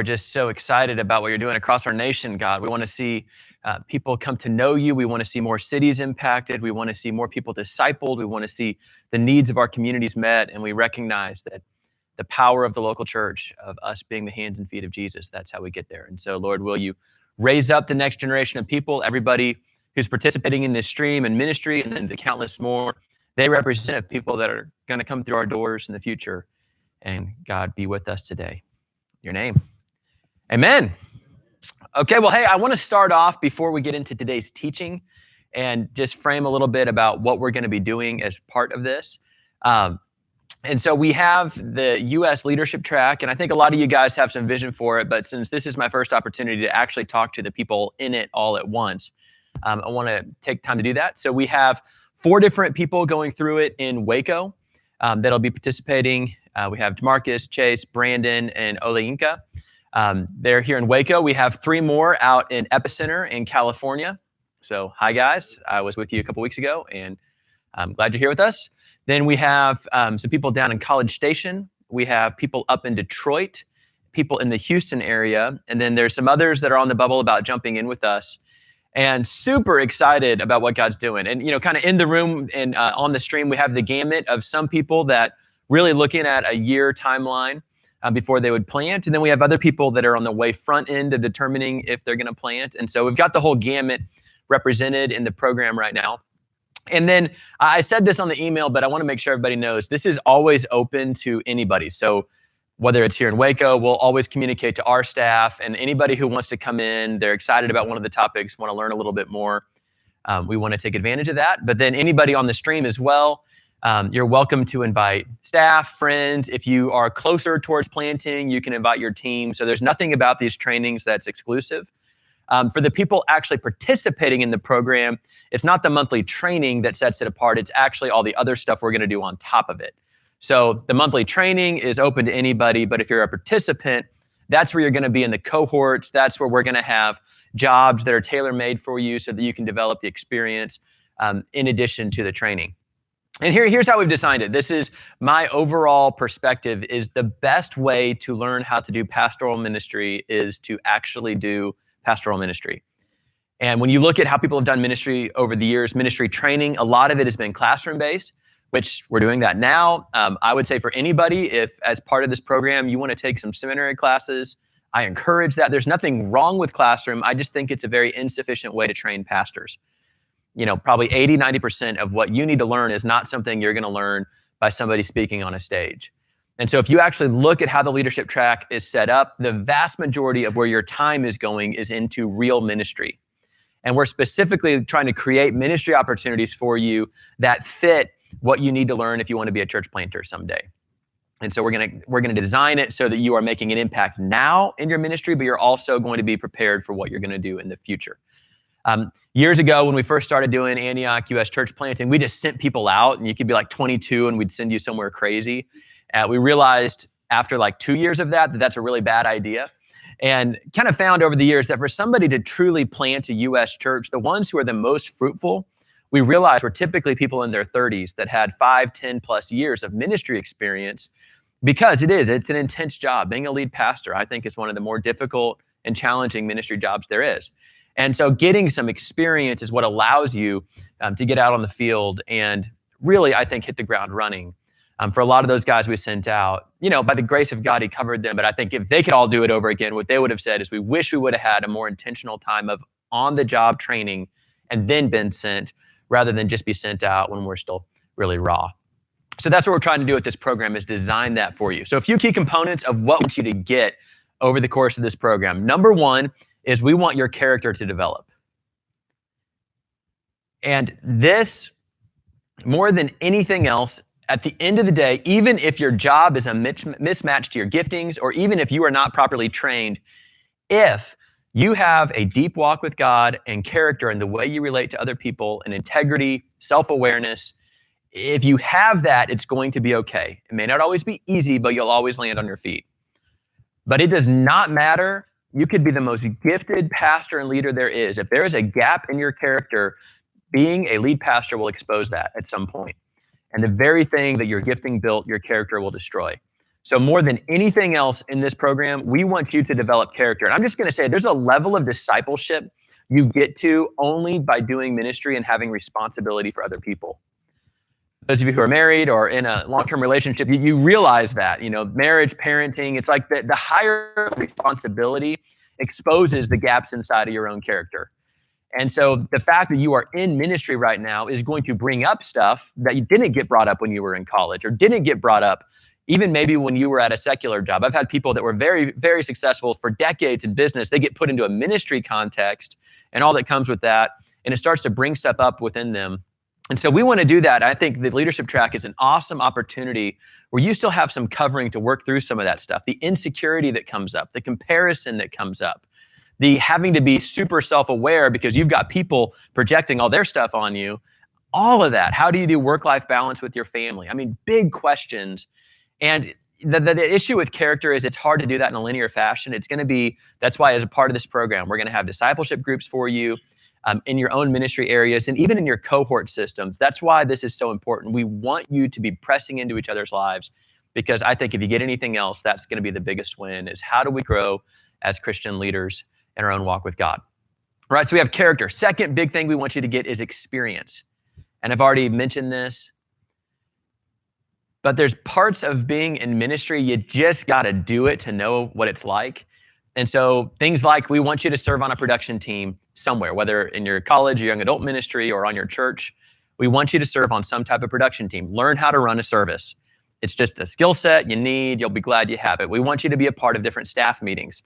We're just so excited about what you're doing across our nation, God. We want to see people come to know you. We want to see more cities impacted. We want to see more people discipled. We want to see the needs of our communities met. And we recognize that the power of the local church, of us being the hands and feet of Jesus, that's how we get there. And so, Lord, will you raise up the next generation of people, everybody who's participating in this stream and ministry, and then the countless more. They represent people that are going to come through our doors in the future. And God, be with us today. In your name. Amen. Okay, well, hey, I want to start off before we get into today's teaching and just frame a little bit about what we're going to be doing as part of this. And so we have the U.S. leadership track, and I think a lot of you guys have some vision for it, but since this is my first opportunity to actually talk to the people in it all at once, I want to take time to do that. So we have 4 different people going through it in Waco that'll be participating. We have DeMarcus, Chase, Brandon, and Oleinka. They're here in Waco. We have 3 more out in Epicenter in California. So hi, guys. I was with you a couple weeks ago, and I'm glad you're here with us. Then we have some people down in College Station. We have people up in Detroit, people in the Houston area, and then there's some others that are on the bubble about jumping in with us. And super excited about what God's doing. And, you know, kind of in the room and on the stream, we have the gamut of some people that really looking at a year timeline before they would plant. And then we have other people that are on the way front end of determining if they're going to plant. And so we've got the whole gamut represented in the program right now. And then I said this on the email, but I want to make sure everybody knows this is always open to anybody. So whether it's here in Waco, we'll always communicate to our staff, and anybody who wants to come in, they're excited about one of the topics, want to learn a little bit more. We want to take advantage of that. But then anybody on the stream as well, you're welcome to invite staff, friends. If you are closer towards planting, you can invite your team. So there's nothing about these trainings that's exclusive. For the people actually participating in the program, it's not the monthly training that sets it apart. It's actually all the other stuff we're going to do on top of it. So the monthly training is open to anybody, but if you're a participant, that's where you're going to be in the cohorts. That's where we're going to have jobs that are tailor-made for you so that you can develop the experience in addition to the training. And here's how we've designed it. This is my overall perspective, is the best way to learn how to do pastoral ministry is to actually do pastoral ministry. And when you look at how people have done ministry over the years, ministry training, a lot of it has been classroom-based, which we're doing that now. I would say for anybody, if as part of this program, you want to take some seminary classes, I encourage that. There's nothing wrong with classroom. I just think it's a very insufficient way to train pastors. You know, probably 80-90% of what you need to learn is not something you're going to learn by somebody speaking on a stage. And so if you actually look at how the leadership track is set up, the vast majority of where your time is going is into real ministry. And we're specifically trying to create ministry opportunities for you that fit what you need to learn if you want to be a church planter someday. And so we're going to design it so that you are making an impact now in your ministry, but you're also going to be prepared for what you're going to do in the future. Years ago, when we first started doing Antioch U.S. church planting, we just sent people out, and you could be like 22 and we'd send you somewhere crazy. We realized after like 2 years of that that's a really bad idea, and kind of found over the years that for somebody to truly plant a U.S. church, the ones who are the most fruitful, we realized were typically people in their 30s that had 5, 10 plus years of ministry experience, because it's an intense job. Being a lead pastor, I think, is one of the more difficult and challenging ministry jobs there is. And so getting some experience is what allows you to get out on the field and really, I think, hit the ground running. For a lot of those guys we sent out, you know, by the grace of God, he covered them. But I think if they could all do it over again, what they would have said is, we wish we would have had a more intentional time of on-the-job training and then been sent, rather than just be sent out when we're still really raw. So that's what we're trying to do with this program, is design that for you. So a few key components of what we want you to get over the course of this program. Number 1 is we want your character to develop. And this, more than anything else, at the end of the day, even if your job is a mismatch to your giftings, or even if you are not properly trained, if you have a deep walk with God and character in the way you relate to other people, and integrity, self-awareness, if you have that, it's going to be okay. It may not always be easy, but you'll always land on your feet. But it does not matter. You could be the most gifted pastor and leader there is. If there is a gap in your character, being a lead pastor will expose that at some point. And the very thing that your gifting built, your character will destroy. So more than anything else in this program, we want you to develop character. And I'm just going to say there's a level of discipleship you get to only by doing ministry and having responsibility for other people. Those of you who are married or in a long-term relationship, you realize that, marriage, parenting, it's like the higher responsibility exposes the gaps inside of your own character. And so the fact that you are in ministry right now is going to bring up stuff that you didn't get brought up when you were in college or didn't get brought up even maybe when you were at a secular job. I've had people that were very, very successful for decades in business. They get put into a ministry context and all that comes with that, and it starts to bring stuff up within them. And so we want to do that. I think the leadership track is an awesome opportunity where you still have some covering to work through some of that stuff, the insecurity that comes up, the comparison that comes up, the having to be super self-aware because you've got people projecting all their stuff on you, all of that. How do you do work-life balance with your family? I mean, big questions. And the issue with character is it's hard to do that in a linear fashion. That's why as a part of this program, we're going to have discipleship groups for you in your own ministry areas and even in your cohort systems. That's why this is so important. We want you to be pressing into each other's lives because I think if you get anything else, that's going to be the biggest win is how do we grow as Christian leaders in our own walk with God. All right, so we have character. Second big thing we want you to get is experience. And I've already mentioned this, but there's parts of being in ministry, you just got to do it to know what it's like. And so things like we want you to serve on a production team somewhere, whether in your college or young adult ministry or on your church. We want you to serve on some type of production team. Learn how to run a service. It's just a skill set you need. You'll be glad you have it. We want you to be a part of different staff meetings.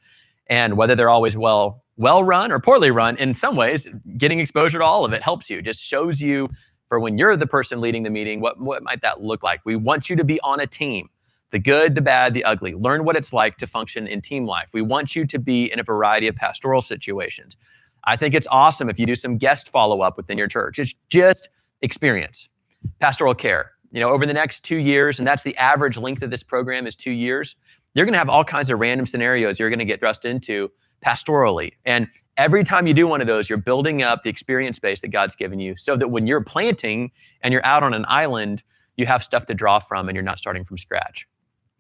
And whether they're always well run or poorly run, in some ways, getting exposure to all of it helps you, just shows you for when you're the person leading the meeting, what might that look like? We want you to be on a team, the good, the bad, the ugly. Learn what it's like to function in team life. We want you to be in a variety of pastoral situations. I think it's awesome if you do some guest follow-up within your church. It's just experience. Pastoral care. Over the next 2 years, and that's the average length of this program is 2 years, you're going to have all kinds of random scenarios you're going to get thrust into pastorally. And every time you do one of those, you're building up the experience base that God's given you so that when you're planting and you're out on an island, you have stuff to draw from and you're not starting from scratch.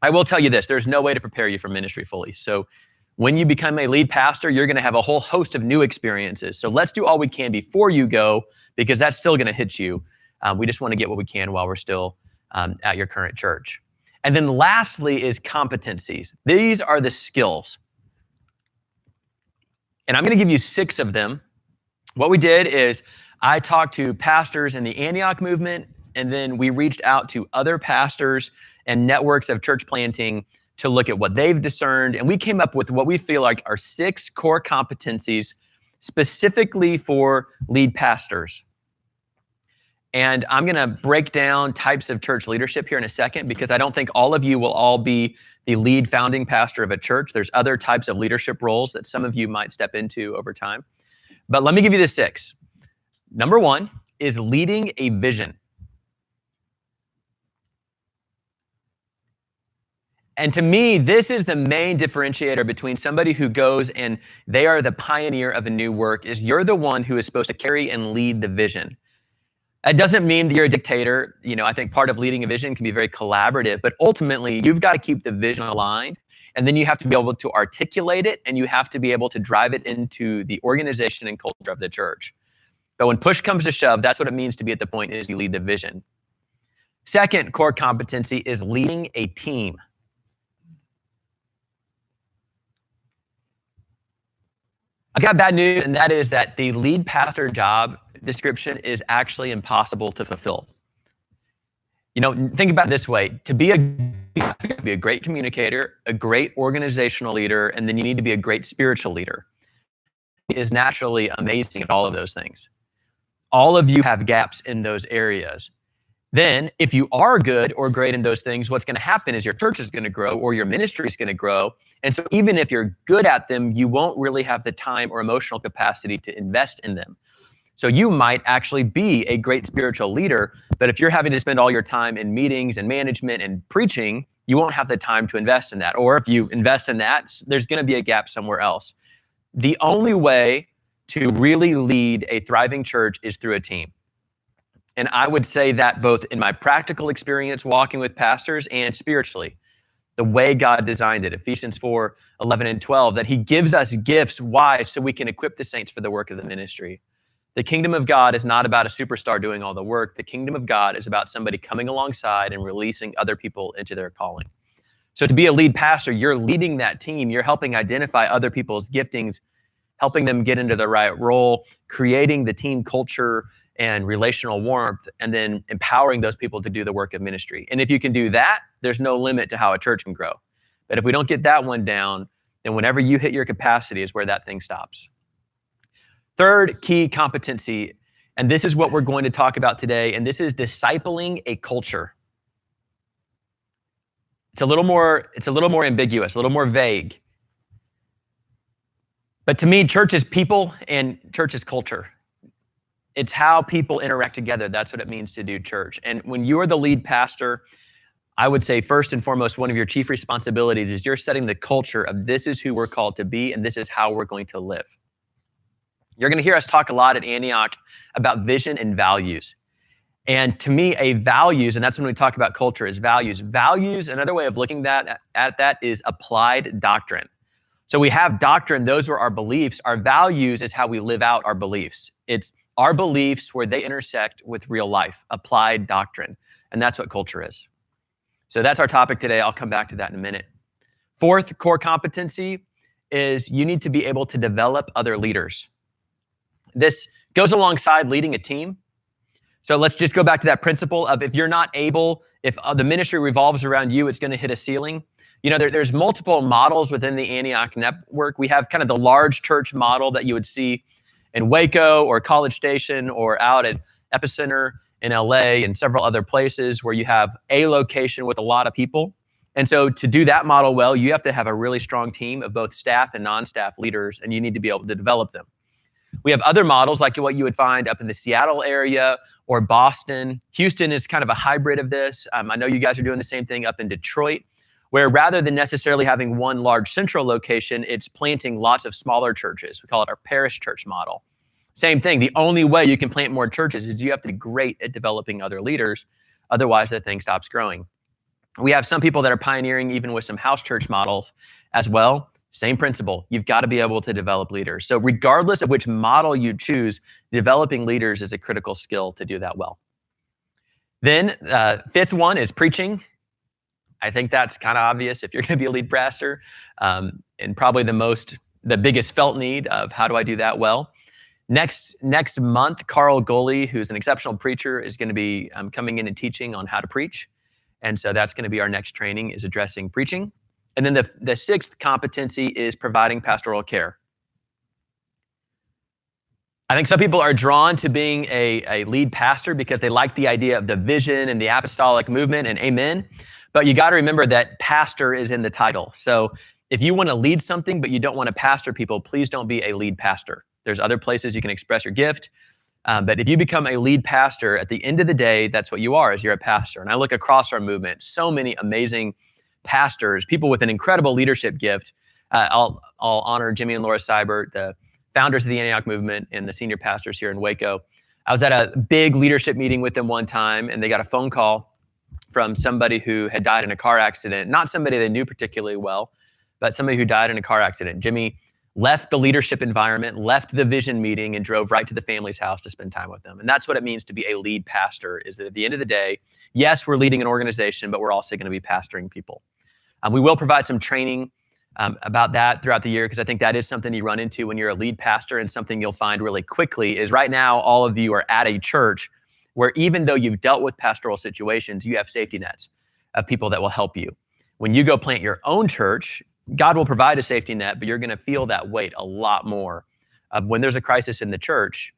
I will tell you this, there's no way to prepare you for ministry fully. So when you become a lead pastor, you're going to have a whole host of new experiences. So let's do all we can before you go because that's still going to hit you. We just want to get what we can while we're still at your current church. And then lastly is competencies. These are the skills. And I'm going to give you 6 of them. What we did is I talked to pastors in the Antioch movement, and then we reached out to other pastors and networks of church planting to look at what they've discerned. And we came up with what we feel like are 6 core competencies specifically for lead pastors. And I'm going to break down types of church leadership here in a second because I don't think all of you will all be the lead founding pastor of a church. There's other types of leadership roles that some of you might step into over time. But let me give you the 6. Number 1 is leading a vision. And to me, this is the main differentiator between somebody who goes and they are the pioneer of a new work is you're the one who is supposed to carry and lead the vision. That doesn't mean that you're a dictator. I think part of leading a vision can be very collaborative, but ultimately you've got to keep the vision aligned and then you have to be able to articulate it and you have to be able to drive it into the organization and culture of the church. But when push comes to shove, that's what it means to be at the point is you lead the vision. Second core competency is leading a team. I've got bad news, and that is that the lead pastor job description is actually impossible to fulfill. Think about it this way. To be a great communicator, a great organizational leader, and then you need to be a great spiritual leader. It is naturally amazing at all of those things. All of you have gaps in those areas. Then, if you are good or great in those things, what's going to happen is your church is going to grow or your ministry is going to grow. And so even if you're good at them, you won't really have the time or emotional capacity to invest in them. So you might actually be a great spiritual leader, but if you're having to spend all your time in meetings and management and preaching, you won't have the time to invest in that. Or if you invest in that, there's going to be a gap somewhere else. The only way to really lead a thriving church is through a team. And I would say that both in my practical experience walking with pastors and spiritually. the way God designed it. Ephesians 4, 11 and 12, that he gives us gifts. Why? So we can equip the saints for the work of the ministry. The kingdom of God is not about a superstar doing all the work. The kingdom of God is about somebody coming alongside and releasing other people into their calling. So to be a lead pastor, you're leading that team. You're helping identify other people's giftings, helping them get into the right role, creating the team culture and relational warmth, and then empowering those people to do the work of ministry. And if you can do that, there's no limit to how a church can grow. But if we don't get that one down, then whenever you hit your capacity is where that thing stops. Third key competency, and this is what we're going to talk about today, and this is discipling a culture. It's a little more ambiguous, a little more vague. But to me, church is people and church is culture. It's how people interact together. That's what it means to do church. And when you are the lead pastor, I would say first and foremost, one of your chief responsibilities is you're setting the culture of this is who we're called to be and this is how we're going to live. You're going to hear us talk a lot at Antioch about vision and values. And to me, a values, and that's when we talk about culture, is values. Values, another way of looking at that is applied doctrine. So we have doctrine, those are our beliefs. Our values is how we live out our beliefs. It's our beliefs where they intersect with real life, applied doctrine. And that's what culture is. So that's our topic today. I'll come back to that in a minute. Fourth core competency is you need to be able to develop other leaders. This goes alongside leading a team. So let's just go back to that principle of if you're not able, if the ministry revolves around you, it's going to hit a ceiling. You know, there's multiple models within the Antioch network. We have kind of the large church model that you would see in Waco or College Station or out at Epicenter in LA and several other places where you have a location with a lot of people. And so to do that model well, you have to have a really strong team of both staff and non-staff leaders, and you need to be able to develop them. We have other models like what you would find up in the Seattle area or Boston. Houston is kind of a hybrid of this. I know you guys are doing the same thing up in Detroit, where rather than necessarily having one large central location, it's planting lots of smaller churches. We call it our parish church model. Same thing. The only way you can plant more churches is you have to be great at developing other leaders. Otherwise, that thing stops growing. We have some people that are pioneering even with some house church models as well. Same principle. You've got to be able to develop leaders. So regardless of which model you choose, developing leaders is a critical skill to do that well. Then fifth one is preaching. I think that's kind of obvious if you're going to be a lead pastor, and probably the biggest felt need of how do I do that well. Next month, Carl Goley, who's an exceptional preacher, is going to be coming in and teaching on how to preach. And so that's going to be our next training, is addressing preaching. And then the sixth competency is providing pastoral care. I think some people are drawn to being a lead pastor because they like the idea of the vision and the apostolic movement, and amen. But you got to remember that pastor is in the title. So if you want to lead something, but you don't want to pastor people, please don't be a lead pastor. There's other places you can express your gift. But if you become a lead pastor, at the end of the day, that's what you are, is you're a pastor. And I look across our movement, so many amazing pastors, people with an incredible leadership gift. I'll honor Jimmy and Laura Seibert, the founders of the Antioch movement and the senior pastors here in Waco. I was at a big leadership meeting with them one time, and they got a phone call from somebody who had died in a car accident. Not somebody they knew particularly well, but somebody who died in a car accident. Jimmy left the leadership environment, left the vision meeting, and drove right to the family's house to spend time with them. And that's what it means to be a lead pastor, is that at the end of the day, yes, we're leading an organization, but we're also going to be pastoring people. We will provide some training about that throughout the year, because I think that is something you run into when you're a lead pastor, and something you'll find really quickly is right now all of you are at a church where even though you've dealt with pastoral situations, you have safety nets of people that will help you. When you go plant your own church, God will provide a safety net, but you're going to feel that weight a lot more of when there's a crisis in the church.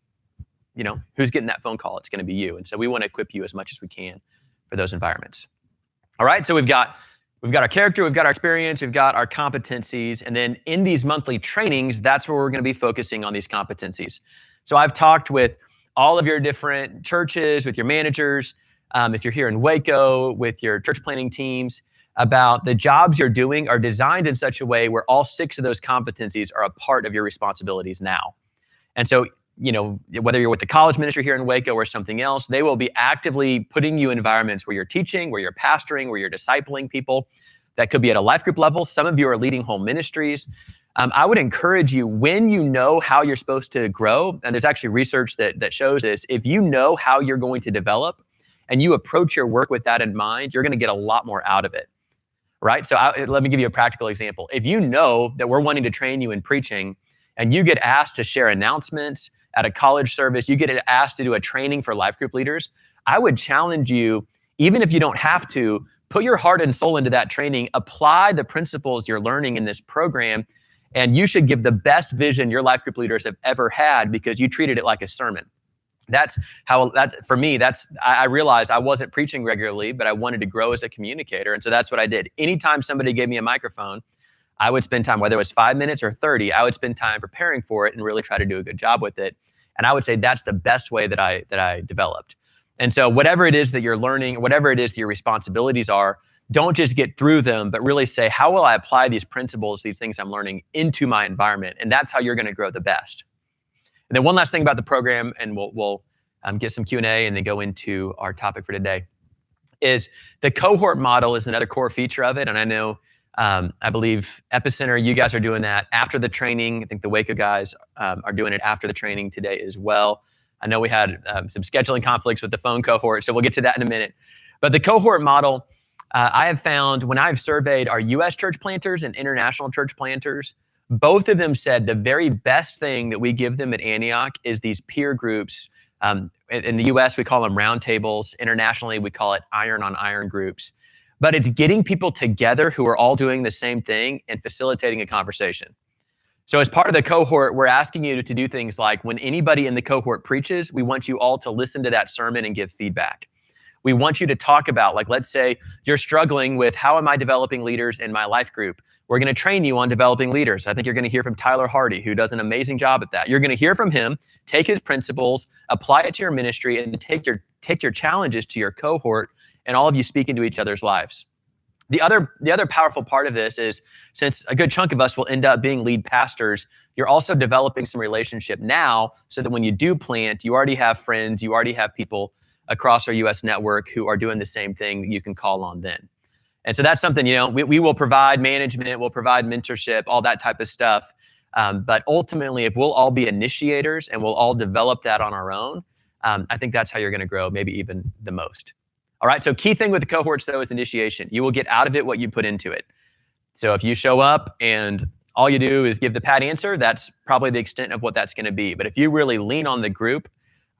You know, who's getting that phone call? It's going to be you. And so we want to equip you as much as we can for those environments. All right, so we've got our character, we've got our experience, we've got our competencies, and then in these monthly trainings, that's where we're going to be focusing on these competencies. So I've talked with all of your different churches, with your managers, if you're here in Waco, with your church planning teams, about the jobs you're doing are designed in such a way where all 6 of those competencies are a part of your responsibilities now. And so, you know, whether you're with the college ministry here in Waco or something else, they will be actively putting you in environments where you're teaching, where you're pastoring, where you're discipling people. That could be at a life group level. Some of you are leading home ministries. I would encourage you, when you know how you're supposed to grow, and there's actually research that shows this, if you know how you're going to develop and you approach your work with that in mind, you're going to get a lot more out of it, right? So let me give you a practical example. If you know that we're wanting to train you in preaching and you get asked to share announcements at a college service, you get asked to do a training for life group leaders, I would challenge you, even if you don't have to, put your heart and soul into that training, apply the principles you're learning in this program, and you should give the best vision your life group leaders have ever had because you treated it like a sermon. That's how, for me, I realized I wasn't preaching regularly, but I wanted to grow as a communicator. And so that's what I did. Anytime somebody gave me a microphone, I would spend time, whether it was 5 minutes or 30, I would spend time preparing for it and really try to do a good job with it. And I would say that's the best way that I developed. And so whatever it is that you're learning, whatever it is that your responsibilities are, don't just get through them, but really say, how will I apply these principles, these things I'm learning into my environment? And that's how you're going to grow the best. And then one last thing about the program, and we'll get some Q&A and then go into our topic for today, is the cohort model is another core feature of it. And I know, I believe Epicenter, you guys are doing that after the training. I think the Waco guys are doing it after the training today as well. I know we had some scheduling conflicts with the phone cohort, so we'll get to that in a minute. But the cohort model, I have found when I've surveyed our U.S. church planters and international church planters, both of them said the very best thing that we give them at Antioch is these peer groups. In the U.S., we call them roundtables. Internationally, we call it iron on iron groups. But it's getting people together who are all doing the same thing and facilitating a conversation. So as part of the cohort, we're asking you to do things like when anybody in the cohort preaches, we want you all to listen to that sermon and give feedback. We want you to talk about, like, let's say you're struggling with how am I developing leaders in my life group? We're going to train you on developing leaders. I think you're going to hear from Tyler Hardy, who does an amazing job at that. You're going to hear from him, take his principles, apply it to your ministry, and take your challenges to your cohort, and all of you speak into each other's lives. The other powerful part of this is, since a good chunk of us will end up being lead pastors, you're also developing some relationship now so that when you do plant, you already have friends, you already have people across our U.S. network who are doing the same thing that you can call on then. And so that's something, we will provide management, we'll provide mentorship, all that type of stuff. But ultimately, if we'll all be initiators and we'll all develop that on our own, I think that's how you're going to grow, maybe even the most. All right, so key thing with the cohorts, though, is initiation. You will get out of it what you put into it. So if you show up and all you do is give the pat answer, that's probably the extent of what that's going to be. But if you really lean on the group,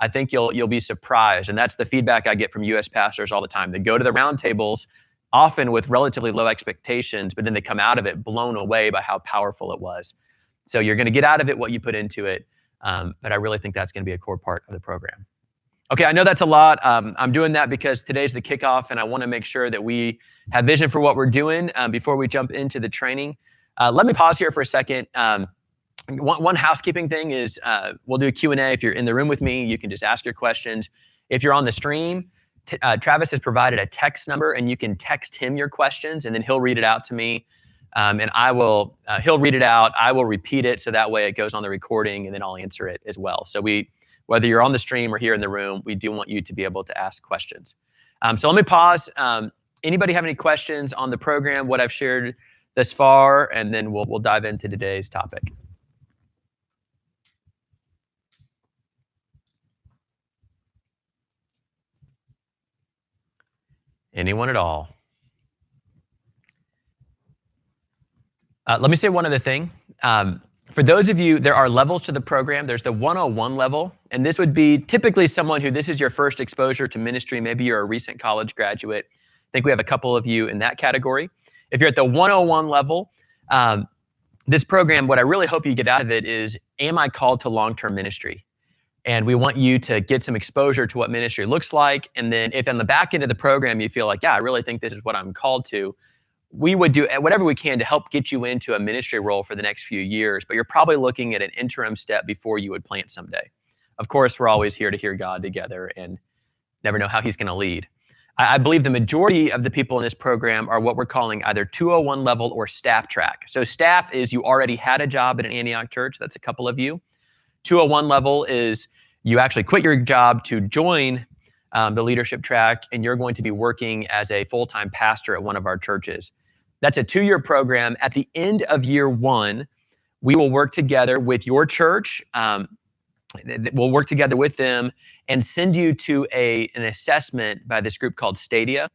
I think you'll be surprised. And that's the feedback I get from U.S. pastors all the time. They go to the roundtables, often with relatively low expectations, but then they come out of it blown away by how powerful it was. So you're going to get out of it what you put into it. But I really think that's going to be a core part of the program. Okay, I know that's a lot. I'm doing that because today's the kickoff, and I want to make sure that we have vision for what we're doing before we jump into the training. Let me pause here for a second. One housekeeping thing is we'll do a Q&A. If you're in the room with me, you can just ask your questions. If you're on the stream, Travis has provided a text number, and you can text him your questions, and then he'll read it out to me. And he'll read it out. I will repeat it, so that way it goes on the recording, and then I'll answer it as well. So whether you're on the stream or here in the room, we do want you to be able to ask questions. So let me pause. Anybody have any questions on the program, what I've shared thus far, and then we'll dive into today's topic. Anyone at all? Let me say one other thing. For those of you, there are levels to the program. There's the 101 level, and this would be typically someone who this is your first exposure to ministry. Maybe you're a recent college graduate. I think we have a couple of you in that category. If you're at the 101 level, this program, what I really hope you get out of it is, am I called to long-term ministry? And we want you to get some exposure to what ministry looks like. And then if on the back end of the program, you feel like, yeah, I really think this is what I'm called to, we would do whatever we can to help get you into a ministry role for the next few years, but you're probably looking at an interim step before you would plant someday. Of course, we're always here to hear God together and never know how he's going to lead. I believe the majority of the people in this program are what we're calling either 201 level or staff track. So staff is you already had a job at an Antioch church. That's a couple of you. 201 level is you actually quit your job to join the leadership track, and you're going to be working as a full-time pastor at one of our churches. That's a 2-year program. At the end of year 1, we will work together with your church. We'll work together with them and send you to an assessment by this group called Stadia.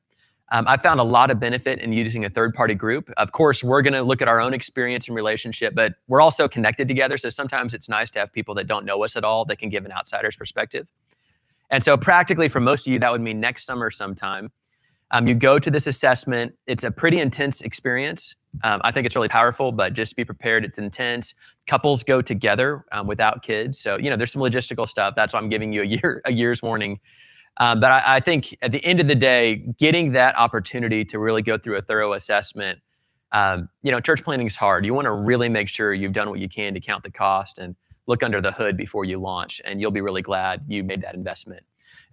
I found a lot of benefit in using a third-party group. Of course, we're going to look at our own experience and relationship, but we're also connected together. So sometimes it's nice to have people that don't know us at all that can give an outsider's perspective. And so practically for most of you, that would mean next summer sometime. You go to this assessment. It's a pretty intense experience. I think it's really powerful, but just be prepared. It's intense. Couples go together without kids. So, there's some logistical stuff. That's why I'm giving you a year's warning. But I think at the end of the day, getting that opportunity to really go through a thorough assessment, church planning is hard. You want to really make sure you've done what you can to count the cost and look under the hood before you launch, and you'll be really glad you made that investment.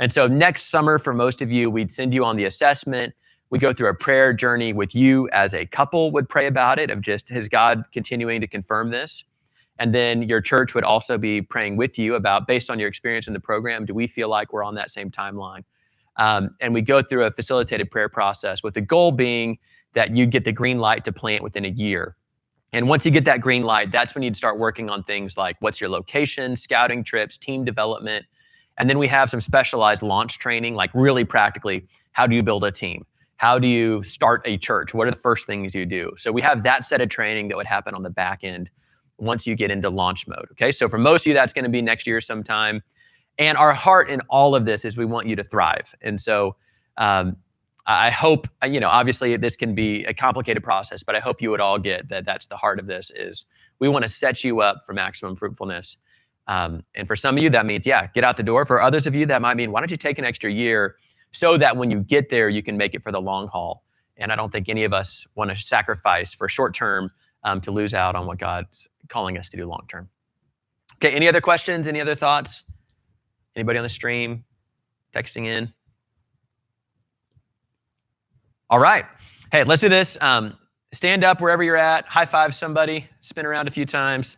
And so next summer, for most of you, we'd send you on the assessment. We go through a prayer journey with you as a couple would pray about it, of just, is God continuing to confirm this? And then your church would also be praying with you about, based on your experience in the program, do we feel like we're on that same timeline? And we go through a facilitated prayer process with the goal being that you'd get the green light to plant within a year. And once you get that green light, that's when you'd start working on things like what's your location, scouting trips, team development. And then we have some specialized launch training, like really practically, how do you build a team? How do you start a church? What are the first things you do? So we have that set of training that would happen on the back end once you get into launch mode, okay? So for most of you, that's gonna be next year sometime. And our heart in all of this is we want you to thrive. And so I hope, obviously this can be a complicated process, but I hope you would all get that that's the heart of this, is we wanna set you up for maximum fruitfulness. And for some of you, that means, get out the door. For others of you, that might mean, why don't you take an extra year so that when you get there, you can make it for the long haul. And I don't think any of us want to sacrifice for short term to lose out on what God's calling us to do long term. Okay, any other questions? Any other thoughts? Anybody on the stream? Texting in? All right. Hey, let's do this. Stand up wherever you're at. High five somebody. Spin around a few times.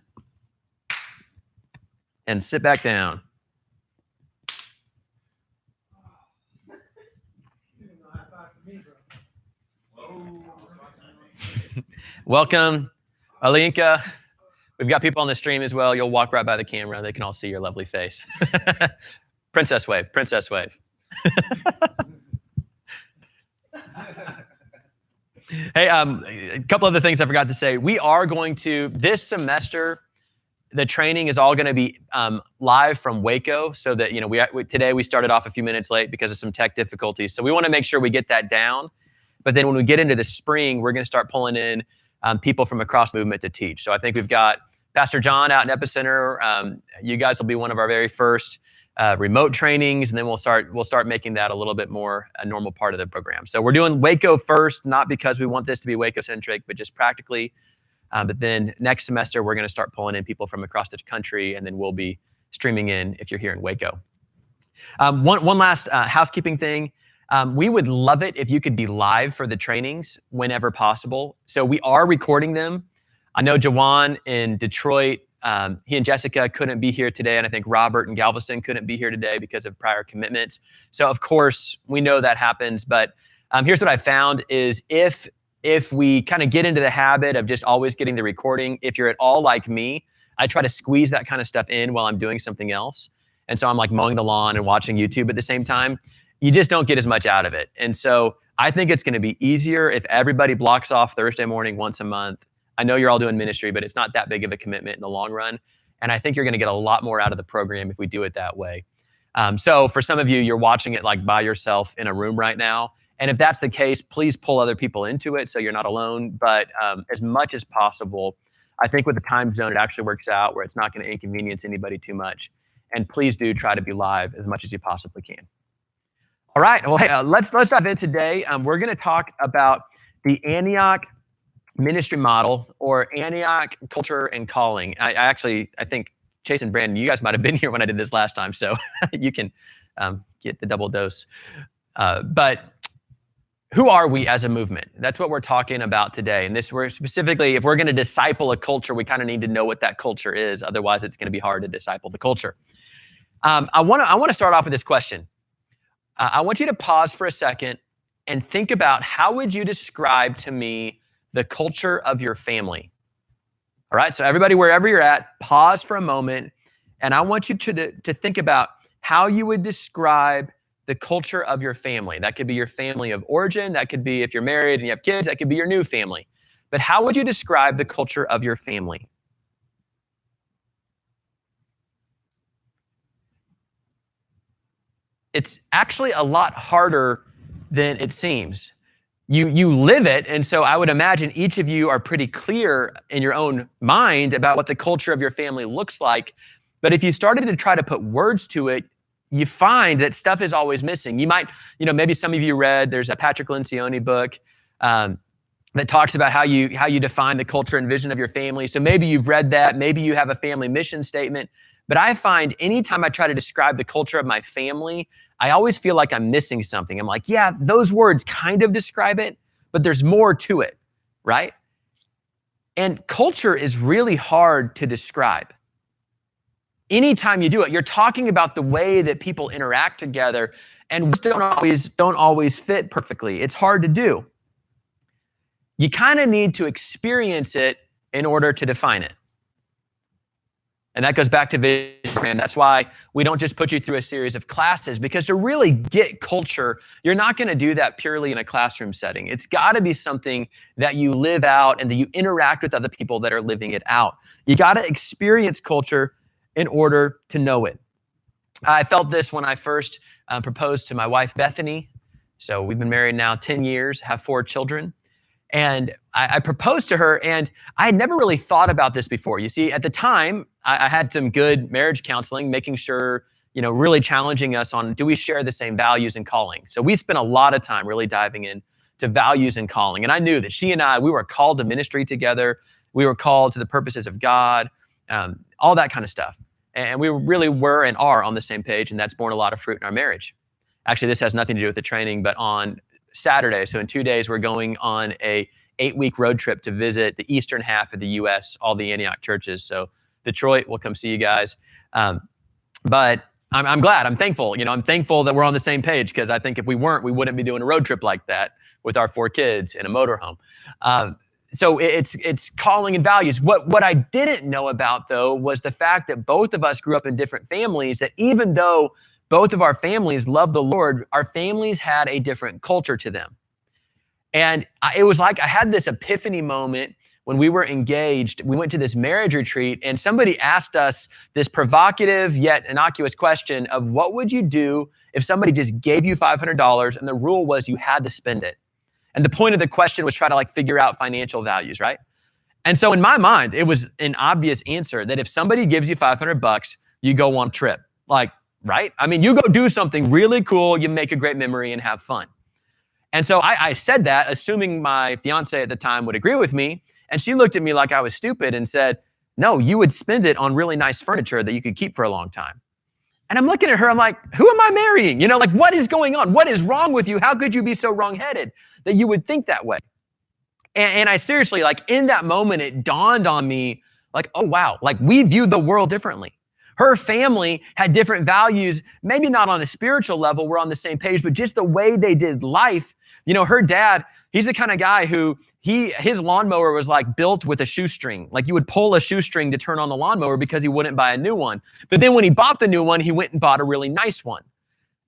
And sit back down. Welcome, Alinka. We've got people on the stream as well. You'll walk right by the camera. They can all see your lovely face. Princess wave, princess wave. Hey, a couple other things I forgot to say. We are going to, this semester, the training is all going to be live from Waco, so that, today we started off a few minutes late because of some tech difficulties. So we want to make sure we get that down. But then when we get into the spring, we're going to start pulling in people from across movement to teach. So I think we've got Pastor John out in Epicenter. You guys will be one of our very first remote trainings, and then we'll start making that a little bit more a normal part of the program. So we're doing Waco first, not because we want this to be Waco-centric, but just practically. But then next semester, we're going to start pulling in people from across the country, and then we'll be streaming in if you're here in Waco. One last housekeeping thing. We would love it if you could be live for the trainings whenever possible. So we are recording them. I know Jawan in Detroit, he and Jessica couldn't be here today, and I think Robert in Galveston couldn't be here today because of prior commitments. So of course, we know that happens, but here's what I found is if we kind of get into the habit of just always getting the recording, if you're at all like me, I try to squeeze that kind of stuff in while I'm doing something else. And so I'm like mowing the lawn and watching YouTube at the same time. You just don't get as much out of it. And so I think it's going to be easier if everybody blocks off Thursday morning once a month. I know you're all doing ministry, but it's not that big of a commitment in the long run. And I think you're going to get a lot more out of the program if we do it that way. So for some of you, you're watching it like by yourself in a room right now. And if that's the case, please pull other people into it so you're not alone. But as much as possible, I think with the time zone, it actually works out where it's not going to inconvenience anybody too much. And please do try to be live as much as you possibly can. All right, well, hey, let's dive in today. We're going to talk about the Antioch ministry model, or Antioch Culture and Calling. I think Chase and Brandon, you guys might have been here when I did this last time, so you can get the double dose. But who are we as a movement? That's what we're talking about today. And we're specifically, if we're going to disciple a culture, we kind of need to know what that culture is. Otherwise, it's going to be hard to disciple the culture. I want to start off with this question. I want you to pause for a second and think about, how would you describe to me the culture of your family. All right, so everybody, wherever you're at, pause for a moment, and I want you to think about how you would describe the culture of your family. That could be your family of origin. That could be if you're married and you have kids. That could be your new family. But how would you describe the culture of your family? It's actually a lot harder than it seems. You live it, and so I would imagine each of you are pretty clear in your own mind about what the culture of your family looks like. But if you started to try to put words to it, you find that stuff is always missing. You might, maybe some of you read, there's a Patrick Lencioni book that talks about how you define the culture and vision of your family. So maybe you've read that, maybe you have a family mission statement. But I find anytime I try to describe the culture of my family, I always feel like I'm missing something. I'm like, yeah, those words kind of describe it, but there's more to it, right? And culture is really hard to describe. Anytime you do it, you're talking about the way that people interact together, and words don't always fit perfectly. It's hard to do. You kind of need to experience it in order to define it. And that goes back to vision. That's why we don't just put you through a series of classes, because to really get culture, you're not going to do that purely in a classroom setting. It's got to be something that you live out and that you interact with other people that are living it out. You got to experience culture in order to know it. I felt this when I first proposed to my wife, Bethany. So we've been married now 10 years, have 4 children. And I proposed to her, and I had never really thought about this before. You see, at the time, I had some good marriage counseling, making sure, really challenging us on, do we share the same values and calling? So we spent a lot of time really diving into values and calling. And I knew that she and I, we were called to ministry together. We were called to the purposes of God, all that kind of stuff. And we really were and are on the same page, and that's borne a lot of fruit in our marriage. Actually, this has nothing to do with the training, but on Saturday, so in 2 days, we're going on a 8-week road trip to visit the eastern half of the U.S., all the Antioch churches. So Detroit, we'll come see you guys. But I'm glad, I'm thankful. I'm thankful that we're on the same page, because I think if we weren't, we wouldn't be doing a road trip like that with our 4 kids in a motorhome. So it's calling and values. What I didn't know about, though, was the fact that both of us grew up in different families, that even though both of our families loved the Lord, our families had a different culture to them. And it was like I had this epiphany moment when we were engaged. We went to this marriage retreat, and somebody asked us this provocative yet innocuous question of, what would you do if somebody just gave you $500 and the rule was you had to spend it? And the point of the question was try to figure out financial values, right? And so in my mind, it was an obvious answer that if somebody gives you $500, you go on a trip. Right? I mean, you go do something really cool, you make a great memory and have fun. And so I said that, assuming my fiance at the time would agree with me. And she looked at me like I was stupid and said, no, you would spend it on really nice furniture that you could keep for a long time. And I'm looking at her, I'm like, who am I marrying? What is going on? What is wrong with you? How could you be so wrong-headed that you would think that way? And I seriously, in that moment, it dawned on me, oh, wow, we view the world differently. Her family had different values, maybe not on a spiritual level, we're on the same page, but just the way they did life. Her dad, he's the kind of guy who his lawnmower was built with a shoestring. You would pull a shoestring to turn on the lawnmower because he wouldn't buy a new one. But then when he bought the new one, he went and bought a really nice one.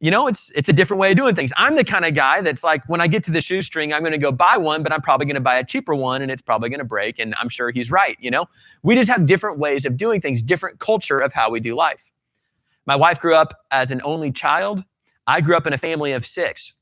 It's a different way of doing things. I'm the kind of guy that's when I get to the shoestring, I'm going to go buy one, but I'm probably going to buy a cheaper one and it's probably going to break. And I'm sure he's right. We just have different ways of doing things, different culture of how we do life. My wife grew up as an only child. I grew up in a family of 6.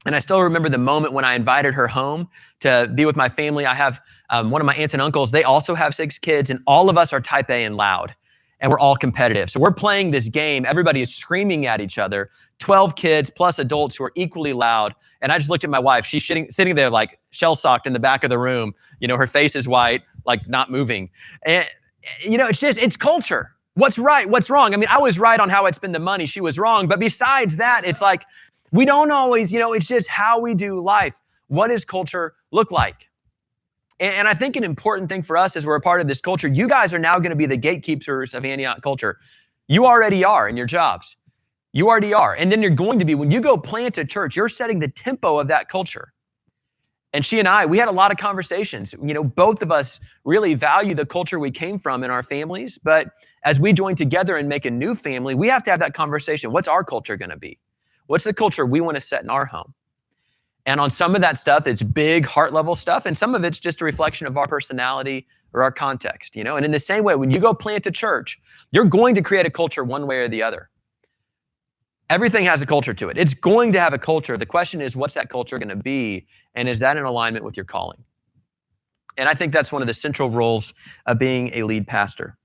And I still remember the moment when I invited her home to be with my family. I have one of my aunts and uncles. They also have 6 kids, and all of us are type A and loud. And we're all competitive. So we're playing this game. Everybody is screaming at each other. 12 kids plus adults who are equally loud. And I just looked at my wife. She's sitting there shell-shocked in the back of the room. Her face is white, not moving. And, it's culture. What's right? What's wrong? I mean, I was right on how I'd spend the money. She was wrong. But besides that, it's we don't always, it's just how we do life. What does culture look like? And I think an important thing for us as we're a part of this culture, you guys are now going to be the gatekeepers of Antioch culture. You already are in your jobs. You already are. And then you're going to be, when you go plant a church, you're setting the tempo of that culture. And she and we had a lot of conversations. Both of us really value the culture we came from in our families, but as we join together and make a new family, we have to have that conversation. What's our culture going to be? What's the culture we want to set in our home? And on some of that stuff, it's big heart level stuff, and some of it's just a reflection of our personality or our context, And in the same way, when you go plant a church, you're going to create a culture one way or the other. Everything has a culture to it. It's going to have a culture. The question is, what's that culture going to be? And is that in alignment with your calling? And I think that's one of the central roles of being a lead pastor.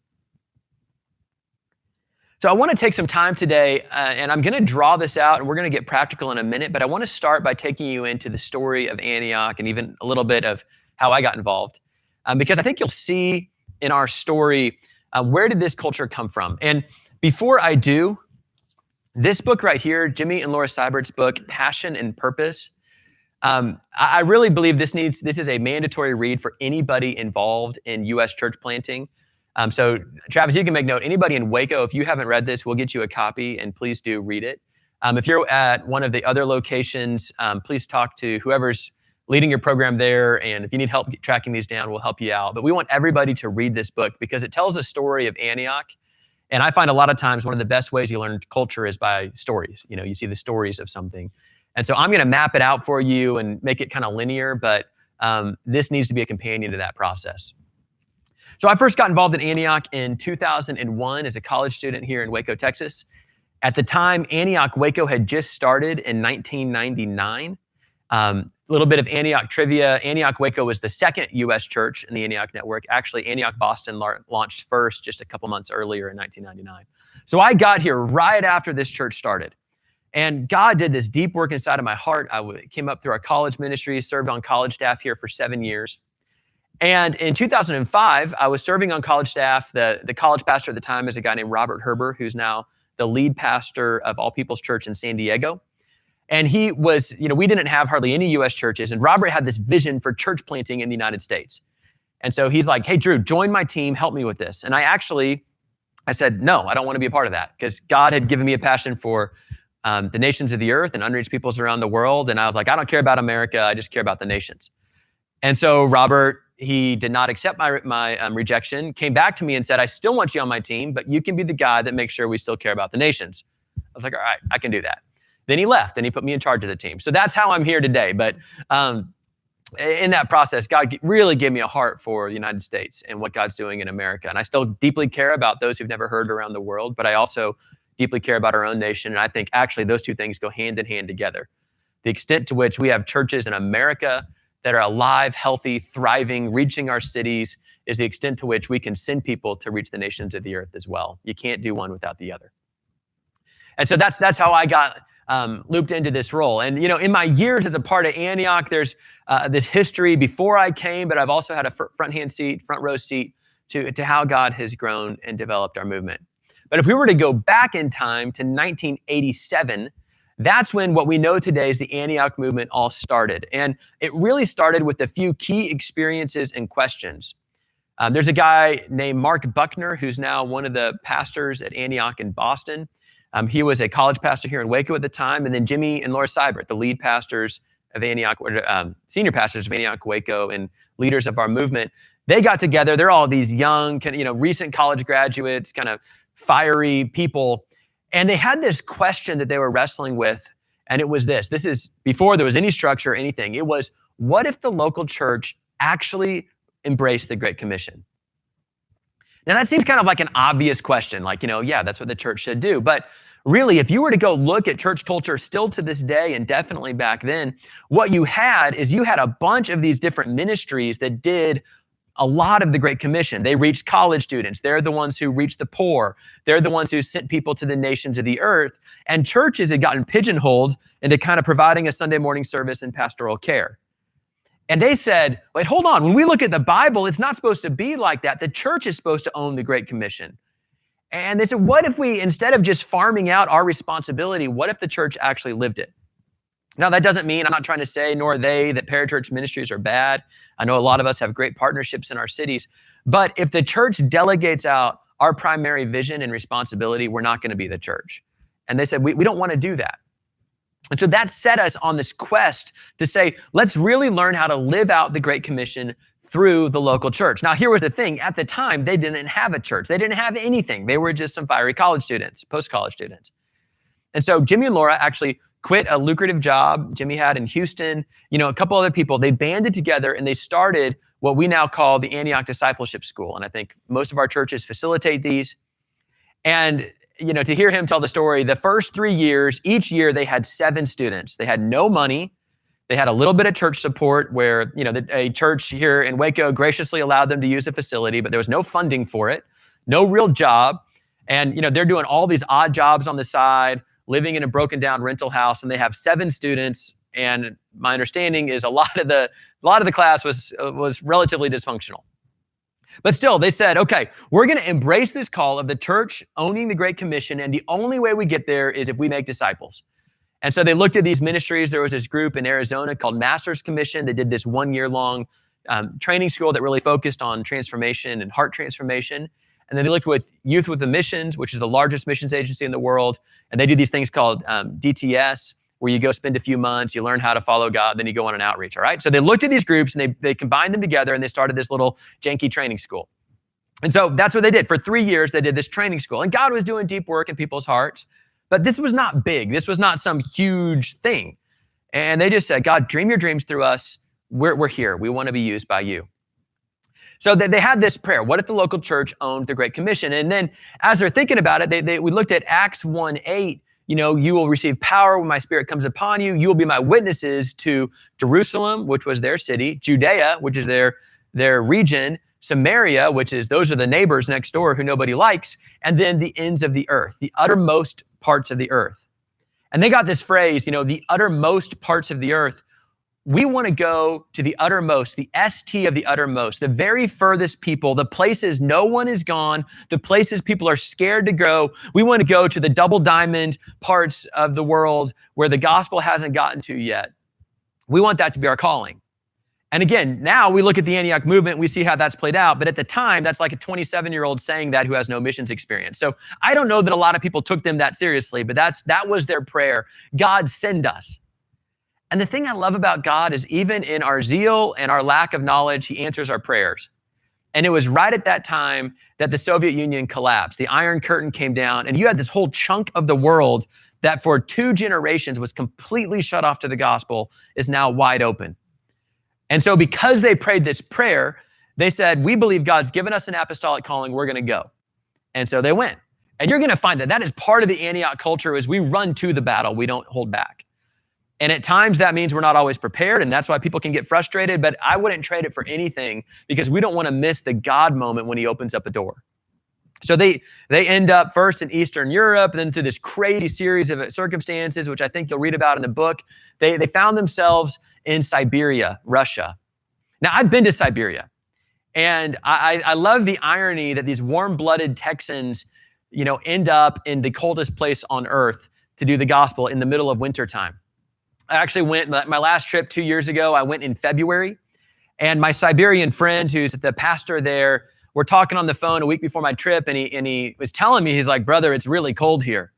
So I want to take some time today, and I'm going to draw this out, and we're going to get practical in a minute, but I want to start by taking you into the story of Antioch and even a little bit of how I got involved, because I think you'll see in our story, where did this culture come from? And before I do, this book right here, Jimmy and Laura Seibert's book, Passion and Purpose, I really believe this is a mandatory read for anybody involved in U.S. church planting. So Travis, you can make note, anybody in Waco, if you haven't read this, we'll get you a copy, and please do read it. If you're at one of the other locations, please talk to whoever's leading your program there, and if you need help tracking these down, we'll help you out. But we want everybody to read this book because it tells the story of Antioch. And I find a lot of times one of the best ways you learn culture is by stories. You see the stories of something. And so I'm going to map it out for you and make it kind of linear, but this needs to be a companion to that process. So I first got involved in Antioch in 2001 as a college student here in Waco, Texas. At the time, Antioch Waco had just started in 1999. A little bit of Antioch trivia. Antioch Waco was the second U.S. church in the Antioch network. Actually, Antioch Boston launched first just a couple months earlier in 1999. So I got here right after this church started. And God did this deep work inside of my heart. I came up through our college ministry, served on college staff here for 7 years. And in 2005, I was serving on college staff. The college pastor at the time is a guy named Robert Herber, who's now the lead pastor of All People's Church in San Diego. And he was, we didn't have hardly any U.S. churches, and Robert had this vision for church planting in the United States. And so he's like, hey, Drew, join my team, help me with this. And I said, no, I don't want to be a part of that, because God had given me a passion for the nations of the earth and unreached peoples around the world. And I was like, I don't care about America, I just care about the nations. And so Robert, he did not accept my rejection, came back to me and said, I still want you on my team, but you can be the guy that makes sure we still care about the nations. I was like, all right, I can do that. Then he left and he put me in charge of the team. So that's how I'm here today. But in that process, God really gave me a heart for the United States and what God's doing in America. And I still deeply care about those who've never heard around the world, but I also deeply care about our own nation. And I think actually those two things go hand in hand together. The extent to which we have churches in America that are alive, healthy, thriving, reaching our cities is the extent to which we can send people to reach the nations of the earth as well. You can't do one without the other. And so that's how I got looped into this role. And, in my years as a part of Antioch, there's this history before I came, but I've also had a front row seat to how God has grown and developed our movement. But if we were to go back in time to 1987, that's when what we know today is the Antioch movement all started. And it really started with a few key experiences and questions. There's a guy named Mark Buckner, who's now one of the pastors at Antioch in Boston. He was a college pastor here in Waco at the time. And then Jimmy and Laura Seibert, the lead pastors of Antioch, senior pastors of Antioch Waco and leaders of our movement, they got together. They're all these young, recent college graduates, kind of fiery people. And they had this question that they were wrestling with, and it was this. This is before there was any structure or anything. It was, what if the local church actually embraced the Great Commission? Now, that seems kind of like an obvious question, like, yeah, that's what the church should do. But really, if you were to go look at church culture still to this day, and definitely back then, what you had a bunch of these different ministries that did a lot of the Great Commission. They reached college students. They're the ones who reached the poor. They're the ones who sent people to the nations of the earth. And churches had gotten pigeonholed into kind of providing a Sunday morning service and pastoral care. And they said, wait, hold on. When we look at the Bible, it's not supposed to be like that. The church is supposed to own the Great Commission. And they said, what if we, instead of just farming out our responsibility, what if the church actually lived it? Now, that doesn't mean, I'm not trying to say, nor are they, that parachurch ministries are bad. I know a lot of us have great partnerships in our cities. But if the church delegates out our primary vision and responsibility, we're not going to be the church. And they said, we don't want to do that. And so that set us on this quest to say, let's really learn how to live out the Great Commission through the local church. Now, here was the thing. At the time, they didn't have a church. They didn't have anything. They were just some fiery college students, post-college students. And so Jimmy and Laura actually quit a lucrative job Jimmy had in Houston. A couple other people, they banded together and they started what we now call the Antioch Discipleship School. And I think most of our churches facilitate these. And to hear him tell the story, the first 3 years, each year they had 7 students. They had no money. They had a little bit of church support where, a church here in Waco graciously allowed them to use a facility, but there was no funding for it, no real job. And, they're doing all these odd jobs on the side, living in a broken down rental house, and they have 7 students. And my understanding is a lot of the class was relatively dysfunctional. But still, they said, okay, we're going to embrace this call of the church owning the Great Commission, and the only way we get there is if we make disciples. And so they looked at these ministries. There was this group in Arizona called Master's Commission. They did this 1-year-long training school that really focused on transformation and heart transformation. And then they looked with Youth with a Missions, which is the largest missions agency in the world. And they do these things called DTS, where you go spend a few months, you learn how to follow God, then you go on an outreach, all right? So they looked at these groups and they combined them together and they started this little janky training school. And so that's what they did. For 3 years, they did this training school. And God was doing deep work in people's hearts. But this was not big. This was not some huge thing. And they just said, God, dream your dreams through us. We're here. We want to be used by you. So they had this prayer. What if the local church owned the Great Commission? And then as they're thinking about it, we looked at Acts 1:8. You will receive power when my spirit comes upon you. You will be my witnesses to Jerusalem, which was their city, Judea, which is their region, Samaria, those are the neighbors next door who nobody likes, and then the ends of the earth, the uttermost parts of the earth. And they got this phrase, the uttermost parts of the earth. We want to go to the uttermost, the ST of the uttermost, the very furthest people, the places no one is gone, the places people are scared to go. We want to go to the double diamond parts of the world where the gospel hasn't gotten to yet. We want that to be our calling. And again, now we look at the Antioch movement, we see how that's played out. But at the time, that's like a 27-year-old saying that who has no missions experience. So I don't know that a lot of people took them that seriously, but that was their prayer. God, send us. And the thing I love about God is even in our zeal and our lack of knowledge, he answers our prayers. And it was right at that time that the Soviet Union collapsed. The Iron Curtain came down, and you had this whole chunk of the world that for 2 generations was completely shut off to the gospel is now wide open. And so because they prayed this prayer, they said, we believe God's given us an apostolic calling, we're going to go. And so they went. And you're going to find that is part of the Antioch culture is we run to the battle, we don't hold back. And at times that means we're not always prepared, and that's why people can get frustrated, but I wouldn't trade it for anything because we don't want to miss the God moment when he opens up a door. So they end up first in Eastern Europe, and then through this crazy series of circumstances, which I think you'll read about in the book, they found themselves in Siberia, Russia. Now, I've been to Siberia, and I love the irony that these warm-blooded Texans, end up in the coldest place on earth to do the gospel in the middle of wintertime. I actually went, my last trip 2 years ago, I went in February, and my Siberian friend, who's the pastor there, we're talking on the phone a week before my trip, and he was telling me, he's like, brother, it's really cold here.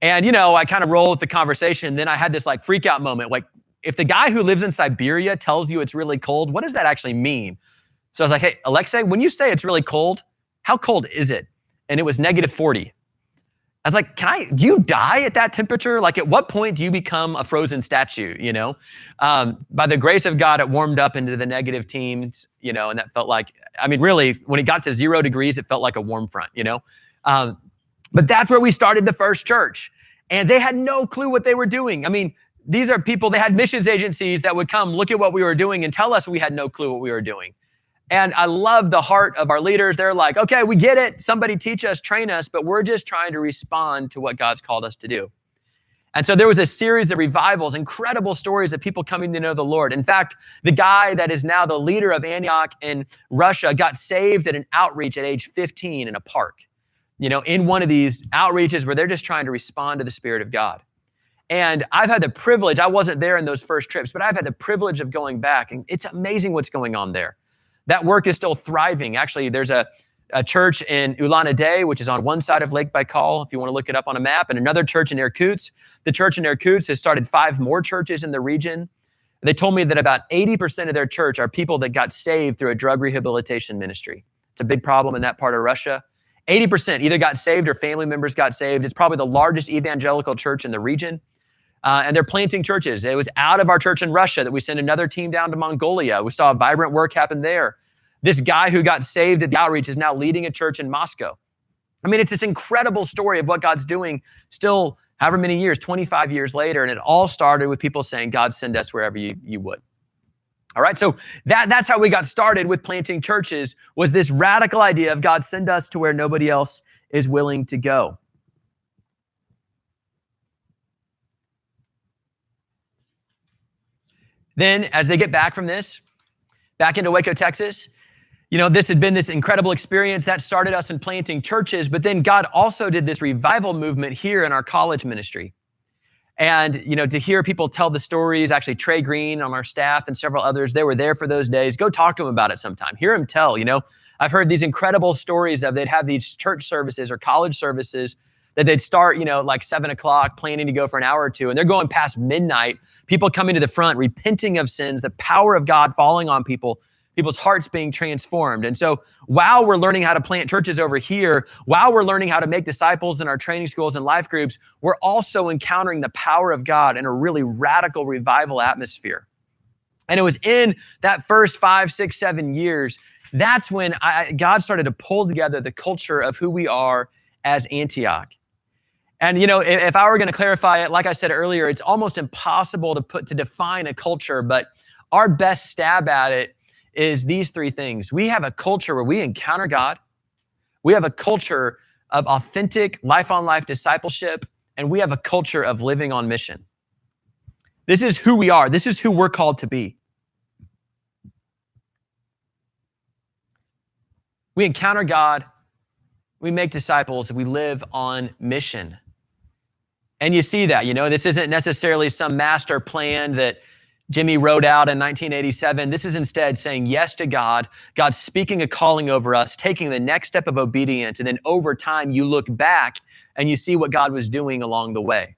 And, I kind of roll with the conversation. Then I had this freak out moment. Like, if the guy who lives in Siberia tells you it's really cold, what does that actually mean? So I was like, hey, Alexei, when you say it's really cold, how cold is it? And it was -40. I was like, do you die at that temperature? Like, at what point do you become a frozen statue, By the grace of God, it warmed up into the negative teens, and that felt like, really, when it got to 0 degrees, it felt like a warm front, But that's where we started the first church. And they had no clue what they were doing. These are people, they had missions agencies that would come look at what we were doing and tell us we had no clue what we were doing. And I love the heart of our leaders. They're like, okay, we get it. Somebody teach us, train us, but we're just trying to respond to what God's called us to do. And so there was a series of revivals, incredible stories of people coming to know the Lord. In fact, the guy that is now the leader of Antioch in Russia got saved at an outreach at age 15 in a park, in one of these outreaches where they're just trying to respond to the Spirit of God. And I've had the privilege, I wasn't there in those first trips, but I've had the privilege of going back, and it's amazing what's going on there. That work is still thriving. Actually, there's a a church in Ulan-Ude, which is on one side of Lake Baikal, if you want to look it up on a map, and another church in Irkutsk. The church in Irkutsk has started 5 more churches in the region. They told me that about 80% of their church are people that got saved through a drug rehabilitation ministry. It's a big problem in that part of Russia. 80% either got saved or family members got saved. It's probably the largest evangelical church in the region. And they're planting churches. It was out of our church in Russia that we sent another team down to Mongolia. We saw vibrant work happen there. This guy who got saved at the outreach is now leading a church in Moscow. I mean, it's this incredible story of what God's doing still however many years, 25 years later. And it all started with people saying, God, send us wherever you would. All right, so that's how we got started with planting churches, was this radical idea of God, send us to where nobody else is willing to go. Then, as they get back from this, back into Waco, Texas, this had been this incredible experience that started us in planting churches, but then God also did this revival movement here in our college ministry. And, to hear people tell the stories, actually Trey Green on our staff and several others, they were there for those days. Go talk to them about it sometime. Hear them tell, I've heard these incredible stories of they'd have these church services or college services that they'd start, like 7 o'clock, planning to go for an hour or two, and they're going past midnight, people coming to the front, repenting of sins, the power of God falling on people's hearts being transformed. And so while we're learning how to plant churches over here, while we're learning how to make disciples in our training schools and life groups, we're also encountering the power of God in a really radical revival atmosphere. And it was in that first 5, 6, 7 years, that's when God started to pull together the culture of who we are as Antioch. And, if I were going to clarify it, like I said earlier, it's almost impossible to define a culture, but our best stab at it is these 3 things. We have a culture where we encounter God. We have a culture of authentic life-on-life discipleship, and we have a culture of living on mission. This is who we are. This is who we're called to be. We encounter God, we make disciples, and we live on mission. And you see that, this isn't necessarily some master plan that Jimmy wrote out in 1987. This is instead saying yes to God, God speaking a calling over us, taking the next step of obedience, and then over time you look back and you see what God was doing along the way.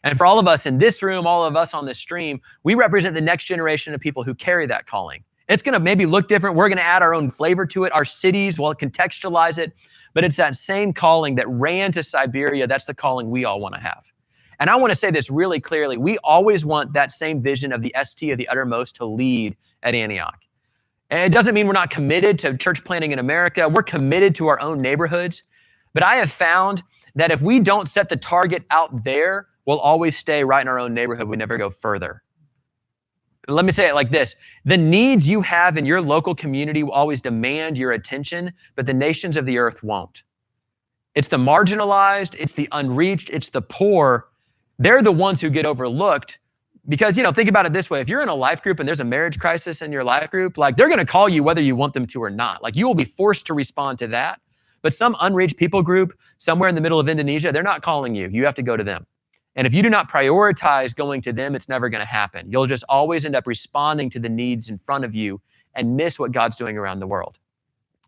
And for all of us in this room, all of us on this stream, we represent the next generation of people who carry that calling. It's going to maybe look different. We're going to add our own flavor to it. Our cities will contextualize it, but it's that same calling that ran to Siberia. That's the calling we all want to have. And I want to say this really clearly. We always want that same vision of the ST of the uttermost to lead at Antioch. And it doesn't mean we're not committed to church planting in America. We're committed to our own neighborhoods. But I have found that if we don't set the target out there, we'll always stay right in our own neighborhood. We never go further. Let me say it like this. The needs you have in your local community will always demand your attention, but the nations of the earth won't. It's the marginalized, it's the unreached, it's the poor. They're the ones who get overlooked because, think about it this way. If you're in a life group and there's a marriage crisis in your life group, they're going to call you whether you want them to or not. You will be forced to respond to that. But some unreached people group somewhere in the middle of Indonesia, they're not calling you. You have to go to them. And if you do not prioritize going to them, it's never going to happen. You'll just always end up responding to the needs in front of you and miss what God's doing around the world.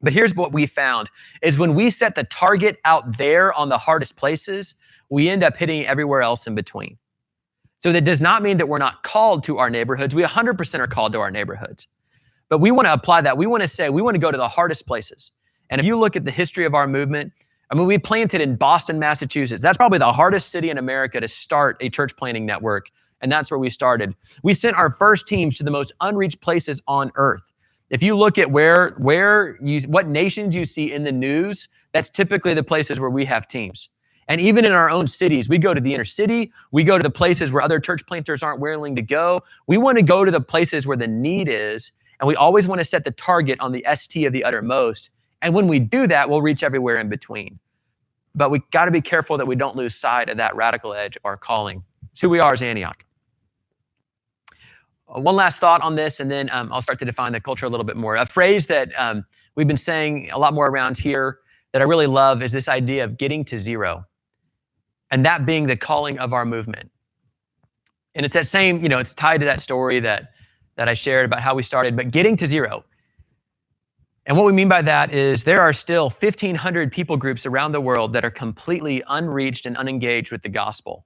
But here's what we found is when we set the target out there on the hardest places, we end up hitting everywhere else in between. So that does not mean that we're not called to our neighborhoods. We 100% are called to our neighborhoods. But we want to apply that. We want to say, we want to go to the hardest places. And if you look at the history of our movement, we planted in Boston, Massachusetts. That's probably the hardest city in America to start a church planting network. And that's where we started. We sent our first teams to the most unreached places on earth. If you look at what nations you see in the news, that's typically the places where we have teams. And even in our own cities, we go to the inner city. We go to the places where other church planters aren't willing to go. We want to go to the places where the need is. And we always want to set the target on the ST of the uttermost. And when we do that, we'll reach everywhere in between. But we got to be careful that we don't lose sight of that radical edge of our calling. It's who we are as Antioch. One last thought on this, and then I'll start to define the culture a little bit more. A phrase that we've been saying a lot more around here that I really love is this idea of getting to zero, and that being the calling of our movement. And it's that same, it's tied to that story that I shared about how we started, but getting to zero. And what we mean by that is there are still 1,500 people groups around the world that are completely unreached and unengaged with the gospel.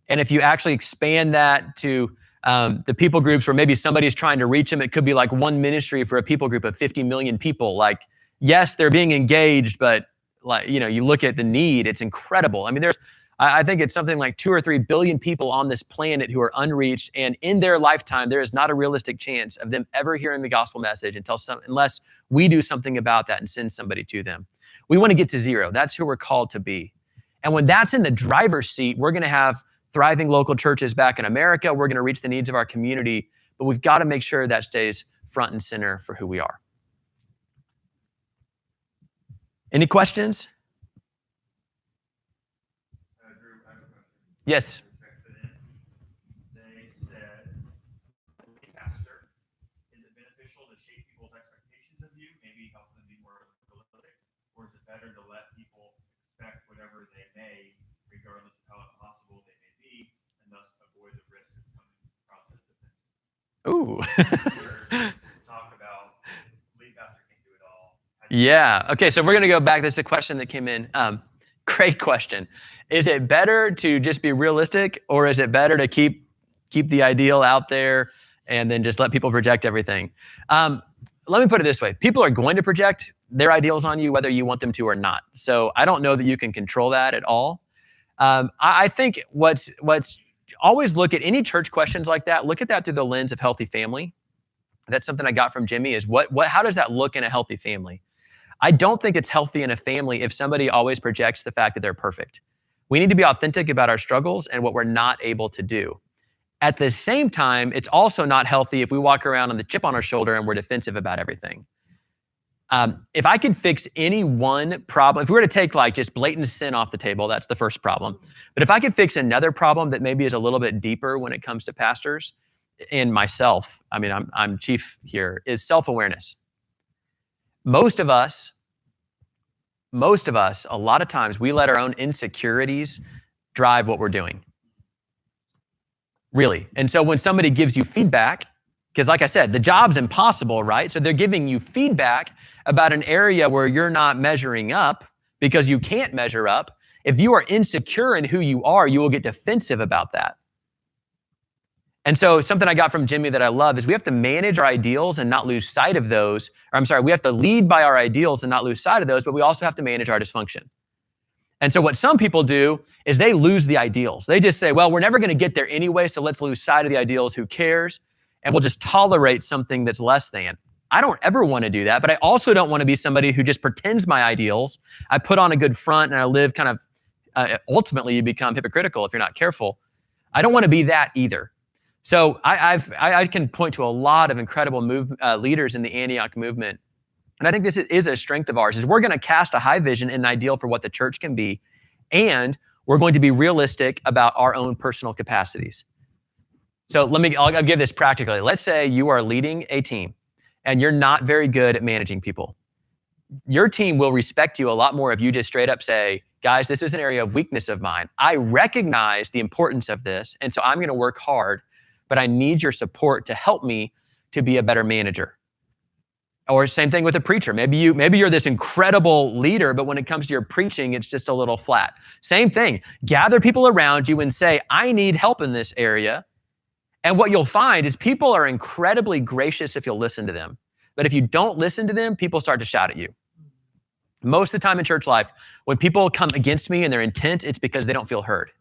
And if you actually expand that to the people groups where maybe somebody's trying to reach them, it could be like one ministry for a people group of 50 million people. Like, yes, they're being engaged, but like, you look at the need, it's incredible. I mean, I think it's something like 2 or 3 billion people on this planet who are unreached, and in their lifetime, there is not a realistic chance of them ever hearing the gospel message unless we do something about that and send somebody to them. We want to get to zero. That's who we're called to be. And when that's in the driver's seat, we're going to have thriving local churches back in America. We're going to reach the needs of our community, but we've got to make sure that stays front and center for who we are. Any questions? Yes. They said, Pastor, is it beneficial to shape people's expectations of you, maybe help them be more realistic, or is it better to let people expect whatever they may, regardless of how impossible they may be, and thus avoid the risk of coming across as defensive? Ooh. Talk about lead pastor can't do it all. Yeah. Okay, so we're going to go back. This is a question that came in. Great question. Is it better to just be realistic, or is it better to keep the ideal out there and then just let people project everything? Let me put it this way. People are going to project their ideals on you whether you want them to or not. So I don't know that you can control that at all. I think what's always look at any church questions like that, look at that through the lens of healthy family. That's something I got from Jimmy is how does that look in a healthy family? I don't think it's healthy in a family if somebody always projects the fact that they're perfect. We need to be authentic about our struggles and what we're not able to do. At the same time, it's also not healthy if we walk around with the chip on our shoulder and we're defensive about everything. If I could fix any one problem, if we were to take like just blatant sin off the table, that's the first problem. But if I could fix another problem that maybe is a little bit deeper when it comes to pastors and myself, I mean, I'm chief here, is self-awareness. Most of us, a lot of times we let our own insecurities drive what we're doing. Really. And so when somebody gives you feedback, because like I said, the job's impossible, right? So they're giving you feedback about an area where you're not measuring up because you can't measure up. If you are insecure in who you are, you will get defensive about that. And so something I got from Jimmy that I love is we have to manage our ideals and not lose sight of those. We have to lead by our ideals and not lose sight of those, but we also have to manage our dysfunction. And so what some people do is they lose the ideals. They just say, well, we're never going to get there anyway, so let's lose sight of the ideals. Who cares? And we'll just tolerate something that's less than. I don't ever want to do that, but I also don't want to be somebody who just pretends my ideals. I put on a good front and I live kind of, ultimately you become hypocritical if you're not careful. I don't want to be that either. So I can point to a lot of incredible leaders in the Antioch movement. And I think this is a strength of ours, is we're going to cast a high vision and an ideal for what the church can be. And we're going to be realistic about our own personal capacities. So I'll give this practically. Let's say you are leading a team and you're not very good at managing people. Your team will respect you a lot more if you just straight up say, guys, this is an area of weakness of mine. I recognize the importance of this, and so I'm going to work hard, but I need your support to help me to be a better manager. Or same thing with a preacher. Maybe you're this incredible leader, but when it comes to your preaching, it's just a little flat. Same thing. Gather people around you and say, I need help in this area. And what you'll find is people are incredibly gracious if you'll listen to them. But if you don't listen to them, people start to shout at you. Most of the time in church life, when people come against me and their intent, it's because they don't feel heard.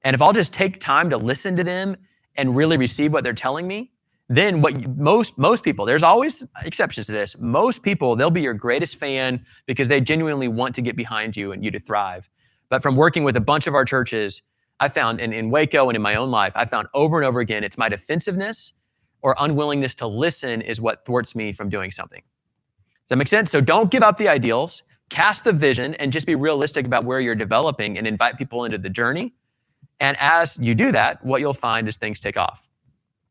And if I'll just take time to listen to them and really receive what they're telling me, then most people, there's always exceptions to this, most people, they'll be your greatest fan because they genuinely want to get behind you and you to thrive. But from working with a bunch of our churches, I found in Waco and in my own life, I found over and over again, it's my defensiveness or unwillingness to listen is what thwarts me from doing something. Does that make sense? So don't give up the ideals, cast the vision, and just be realistic about where you're developing and invite people into the journey. And as you do that, what you'll find is things take off.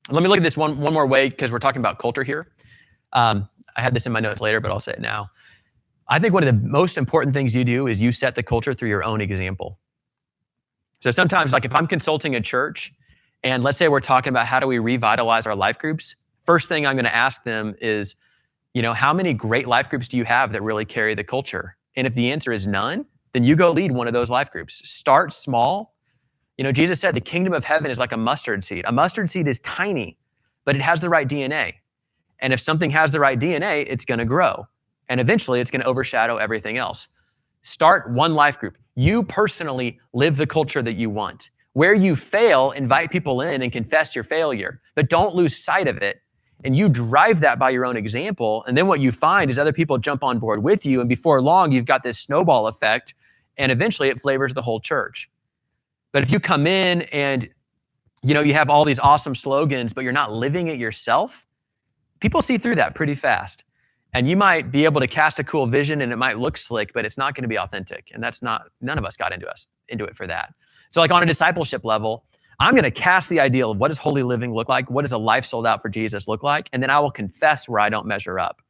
Let me look at this one more way because we're talking about culture here. I had this in my notes later, but I'll say it now. I think one of the most important things you do is you set the culture through your own example. So sometimes, like if I'm consulting a church, and let's say we're talking about how do we revitalize our life groups, first thing I'm going to ask them is, How many great life groups do you have that really carry the culture? And if the answer is none, then you go lead one of those life groups. Start small. Jesus said the kingdom of heaven is like a mustard seed. A mustard seed is tiny, but it has the right DNA. And if something has the right DNA, it's going to grow. And eventually it's going to overshadow everything else. Start one life group. You personally live the culture that you want. Where you fail, invite people in and confess your failure, but don't lose sight of it. And you drive that by your own example. And then what you find is other people jump on board with you. And before long, you've got this snowball effect. And eventually it flavors the whole church. But if you come in and, you have all these awesome slogans, but you're not living it yourself, people see through that pretty fast. And you might be able to cast a cool vision and it might look slick, but it's not going to be authentic. And none of us got into it for that. So like on a discipleship level, I'm going to cast the ideal of what does holy living look like? What does a life sold out for Jesus look like? And then I will confess where I don't measure up.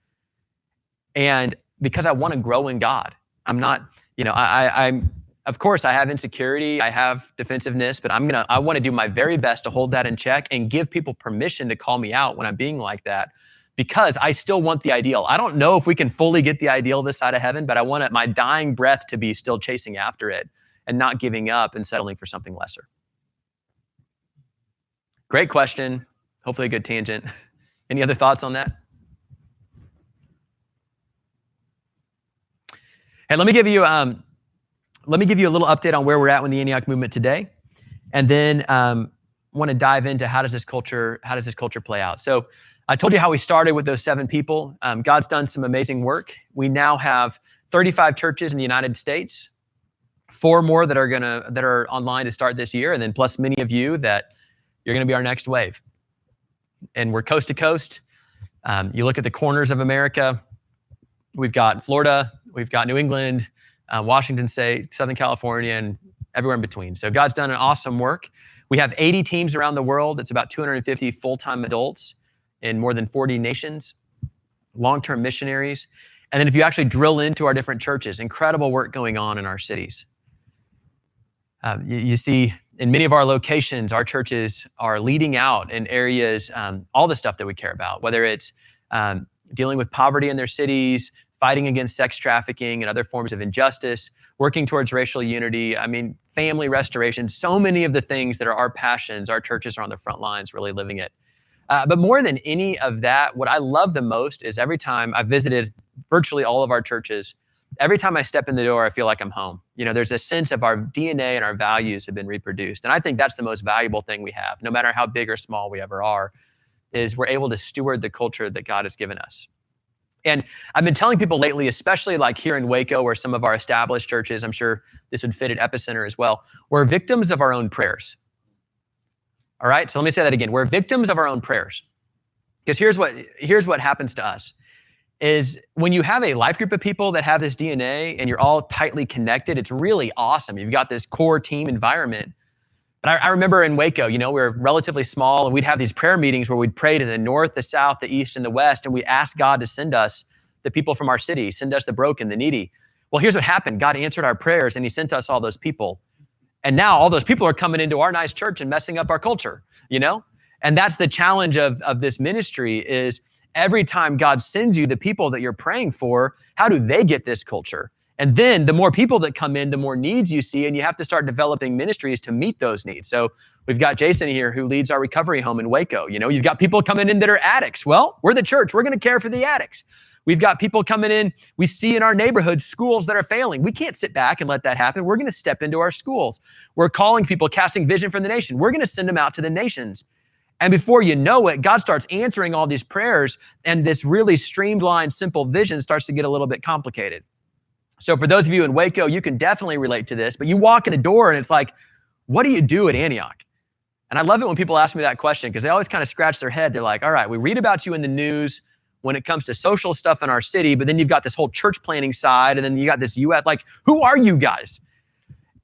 And because I want to grow in God, I'm not, I'm, of course I have insecurity, I have defensiveness, but I want to do my very best to hold that in check and give people permission to call me out when I'm being like that, because I still want the ideal. I don't know if we can fully get the ideal this side of heaven, but I want my dying breath to be still chasing after it and not giving up and settling for something lesser. Great question. Hopefully a good tangent. Any other thoughts on that? Hey, let me give you a little update on where we're at with the Antioch movement today, and then want to dive into how does this culture play out. So I told you how we started with those 7 people. God's done some amazing work. We now have 35 churches in the United States, 4 more that are online to start this year, and then plus many of you that you're going to be our next wave. And we're coast to coast. You look at the corners of America. We've got Florida, we've got New England, Washington State, Southern California, and everywhere in between. So God's done an awesome work. We have 80 teams around the world. It's about 250 full-time adults in more than 40 nations, long-term missionaries. And then if you actually drill into our different churches, incredible work going on in our cities. You see in many of our locations, our churches are leading out in areas, all the stuff that we care about, whether it's dealing with poverty in their cities, fighting against sex trafficking and other forms of injustice, working towards racial unity, family restoration, so many of the things that are our passions, our churches are on the front lines really living it. But more than any of that, what I love the most is every time I've visited virtually all of our churches, every time I step in the door, I feel like I'm home. There's a sense of our DNA and our values have been reproduced. And I think that's the most valuable thing we have, no matter how big or small we ever are, is we're able to steward the culture that God has given us. And I've been telling people lately, especially like here in Waco, where some of our established churches, I'm sure this would fit at Epicenter as well, we're victims of our own prayers. All right, so let me say that again. We're victims of our own prayers. Because here's what happens to us, is when you have a life group of people that have this DNA and you're all tightly connected, it's really awesome. You've got this core team environment. But I remember in Waco, we were relatively small, and we'd have these prayer meetings where we'd pray to the north, the south, the east, and the west, and we asked God to send us the people from our city, send us the broken, the needy. Well, here's what happened. God answered our prayers, and he sent us all those people. And now all those people are coming into our nice church and messing up our culture, And that's the challenge of this ministry is every time God sends you the people that you're praying for, how do they get this culture? And then the more people that come in, the more needs you see, and you have to start developing ministries to meet those needs. So we've got Jason here who leads our recovery home in Waco. You've got people coming in that are addicts. Well, we're the church. We're going to care for the addicts. We've got people coming in. We see in our neighborhoods schools that are failing. We can't sit back and let that happen. We're going to step into our schools. We're calling people, casting vision for the nation. We're going to send them out to the nations. And before you know it, God starts answering all these prayers, and this really streamlined, simple vision starts to get a little bit complicated. So for those of you in Waco, you can definitely relate to this, but you walk in the door and it's like, what do you do at Antioch? And I love it when people ask me that question because they always kind of scratch their head. They're like, all right, we read about you in the news when it comes to social stuff in our city, but then you've got this whole church planning side, and then you got this U.S., like, who are you guys?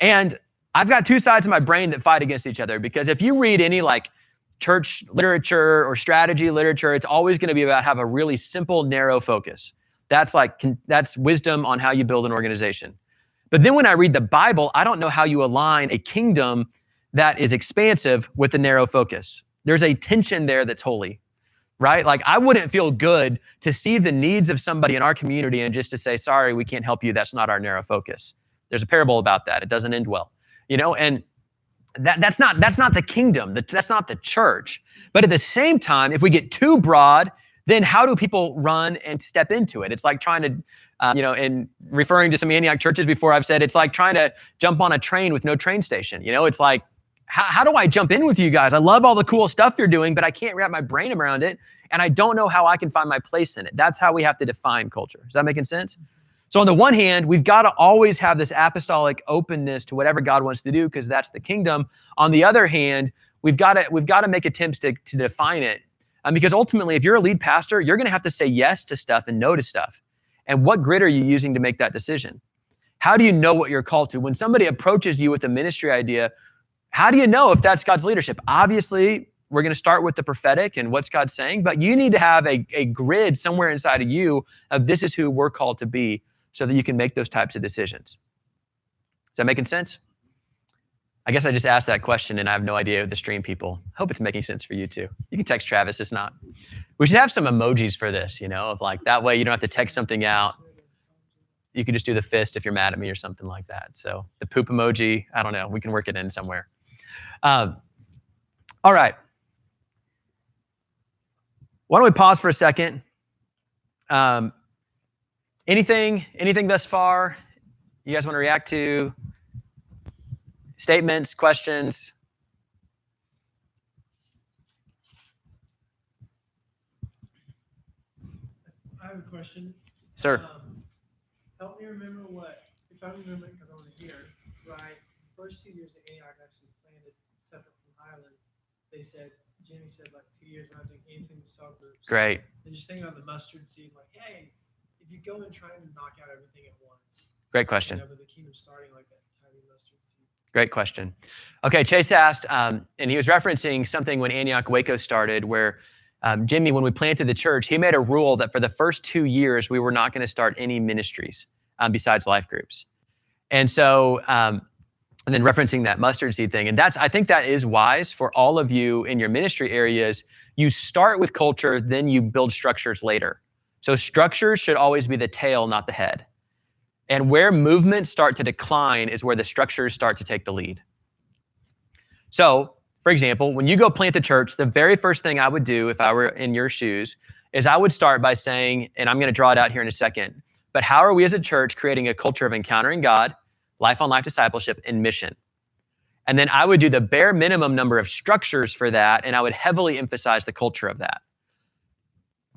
And I've got 2 sides of my brain that fight against each other, because if you read any like church literature or strategy literature, it's always going to be about have a really simple, narrow focus. That's wisdom on how you build an organization. But then when I read the Bible, I don't know how you align a kingdom that is expansive with a narrow focus. There's a tension there that's holy, right? Like I wouldn't feel good to see the needs of somebody in our community and just to say, sorry, we can't help you. That's not our narrow focus. There's a parable about that. It doesn't end well, and that's not the kingdom. That's not the church. But at the same time, if we get too broad, then how do people run and step into it? It's like trying to, and referring to some Antioch churches before, I've said it's like trying to jump on a train with no train station. It's like, how do I jump in with you guys? I love all the cool stuff you're doing, but I can't wrap my brain around it, and I don't know how I can find my place in it. That's how we have to define culture. Is that making sense? So on the one hand, we've got to always have this apostolic openness to whatever God wants to do, because that's the kingdom. On the other hand, we've got to make attempts to define it, because ultimately, if you're a lead pastor, you're going to have to say yes to stuff and no to stuff. And what grid are you using to make that decision? How do you know what you're called to? When somebody approaches you with a ministry idea, how do you know if that's God's leadership? Obviously, we're going to start with the prophetic and what's God saying, but you need to have a grid somewhere inside of you of this is who we're called to be, so that you can make those types of decisions. Is that making sense? I guess I just asked that question and I have no idea the stream people. Hope it's making sense for you too. You can text Travis, it's not. We should have some emojis for this, of like, that way you don't have to text something out. You could just do the fist if you're mad at me or something like that. So the poop emoji, I don't know, we can work it in somewhere. All right. Why don't we pause for a second? Anything thus far you guys want to react to? Statements, questions? I have a question. Sir. Help me remember if I remember it because I wasn't here, right? The first 2 years that Antioch actually planted separate from Highland, Jimmy said, like 2 years, we're not doing anything with cell groups. Great. And just thinking on the mustard seed, like, hey, if you go and try and knock out everything at once. Great question. But the kingdom starting like that tiny mustard seed. Great question. Okay, Chase asked, and he was referencing something when Antioch Waco started where Jimmy, when we planted the church, he made a rule that for the first 2 years, we were not going to start any ministries besides life groups. And so, and then referencing that mustard seed thing, and I think that is wise for all of you in your ministry areas. You start with culture, then you build structures later. So structures should always be the tail, not the head. And where movements start to decline is where the structures start to take the lead. So, for example, when you go plant a church, the very first thing I would do if I were in your shoes is I would start by saying, and I'm going to draw it out here in a second, but how are we as a church creating a culture of encountering God, life-on-life discipleship, and mission? And then I would do the bare minimum number of structures for that, and I would heavily emphasize the culture of that.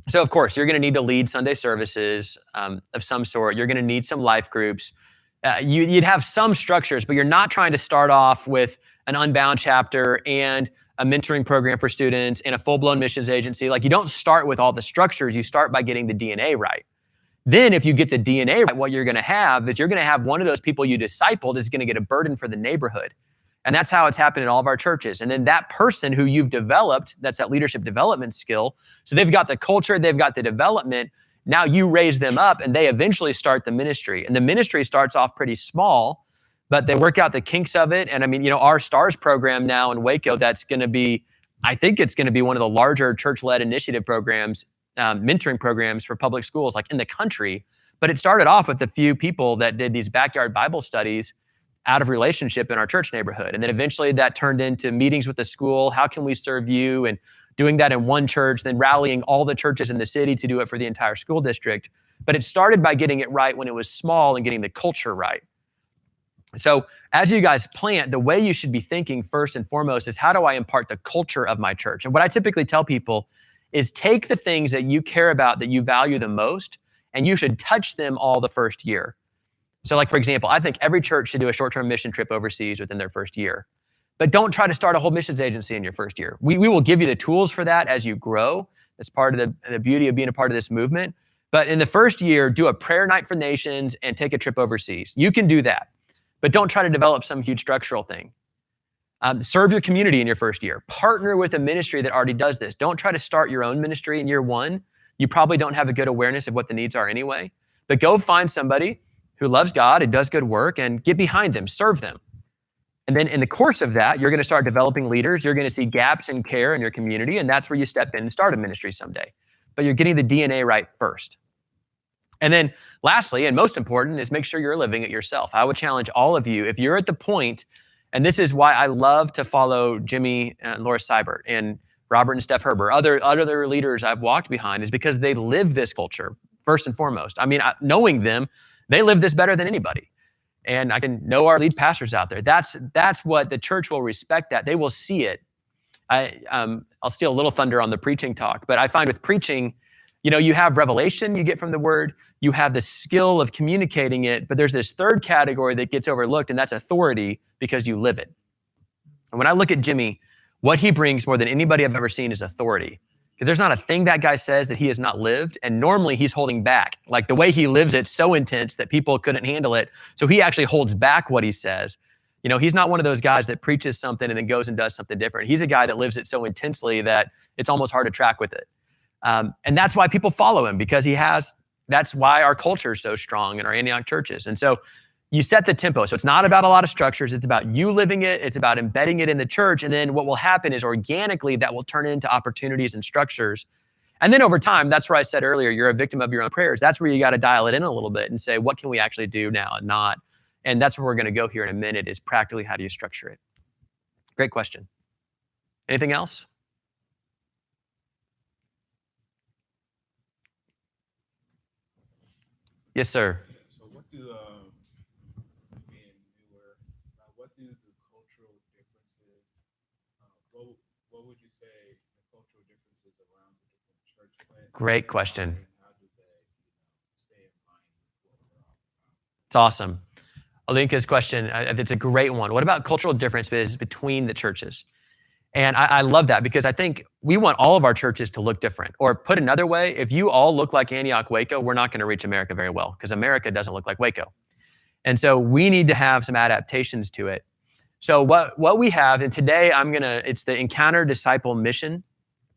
So, of course, you're going to need to lead Sunday services of some sort. You're going to need some life groups. You'd have some structures, but you're not trying to start off with an Unbound chapter and a mentoring program for students and a full-blown missions agency. Like, you don't start with all the structures. You start by getting the DNA right. Then if you get the DNA right, what you're going to have is you're going to have one of those people you discipled is going to get a burden for the neighborhood. And that's how it's happened in all of our churches. And then that person who you've developed, that's that leadership development skill. So they've got the culture, they've got the development. Now you raise them up and they eventually start the ministry. And the ministry starts off pretty small, but they work out the kinks of it. And I mean, our STARS program now in Waco, that's going to be, I think it's going to be one of the larger church-led initiative programs, mentoring programs for public schools like in the country. But it started off with a few people that did these backyard Bible studies out of relationship in our church neighborhood. And then eventually that turned into meetings with the school. How can we serve you? And doing that in one church, then rallying all the churches in the city to do it for the entire school district. But it started by getting it right when it was small and getting the culture right. So as you guys plant, the way you should be thinking first and foremost is how do I impart the culture of my church? And what I typically tell people is take the things that you care about, that you value the most, and you should touch them all the first year. So like, for example, I think every church should do a short-term mission trip overseas within their first year. But don't try to start a whole missions agency in your first year. We will give you the tools for that as you grow. That's part of the beauty of being a part of this movement. But in the first year, do a prayer night for nations and take a trip overseas. You can do that. But don't try to develop some huge structural thing. Serve your community in your first year. Partner with a ministry that already does this. Don't try to start your own ministry in year one. You probably don't have a good awareness of what the needs are anyway. But go find somebody who loves God, who does good work, and get behind them, serve them. And then in the course of that, you're going to start developing leaders. You're going to see gaps in care in your community, and that's where you step in and start a ministry someday. But you're getting the DNA right first. And then lastly, and most important, is make sure you're living it yourself. I would challenge all of you, if you're at the point, and this is why I love to follow Jimmy and Laura Seibert and Robert and Steph Herber, other leaders I've walked behind, is because they live this culture first and foremost. I mean, knowing them, they live this better than anybody. And I can know our lead pastors out there. That's what the church will respect. That they will see it. I'll steal a little thunder on the preaching talk, but I find with preaching, you have revelation you get from the word, you have the skill of communicating it, but there's this third category that gets overlooked, and that's authority, because you live it. And when I look at Jimmy, what he brings more than anybody I've ever seen is authority. Because there's not a thing that guy says that he has not lived, and normally he's holding back. Like the way he lives it's so intense that people couldn't handle it, so he actually holds back what he says. He's not one of those guys that preaches something and then goes and does something different. He's a guy that lives it so intensely that it's almost hard to track with it. And that's why people follow him, because that's why our culture is so strong in our Antioch churches. And so you set the tempo. So it's not about a lot of structures. It's about you living it. It's about embedding it in the church. And then what will happen is organically that will turn into opportunities and structures. And then over time, that's where I said earlier, you're a victim of your own prayers. That's where you got to dial it in a little bit and say, what can we actually do now and not? And that's where we're going to go here in a minute, is practically how do you structure it? Great question. Anything else? Yes, sir. So what do being newer, what do the cultural differences, what would you say the cultural differences around the different church plants? Great question. How do they stay in line with what we're all about? It's awesome. Alinka's question, it's a great one. What about cultural differences between the churches? And I love that, because I think we want all of our churches to look different. Or put another way, if you all look like Antioch Waco, we're not going to reach America very well, because America doesn't look like Waco. And so we need to have some adaptations to it. So what we have, and today it's the Encounter Disciple Mission.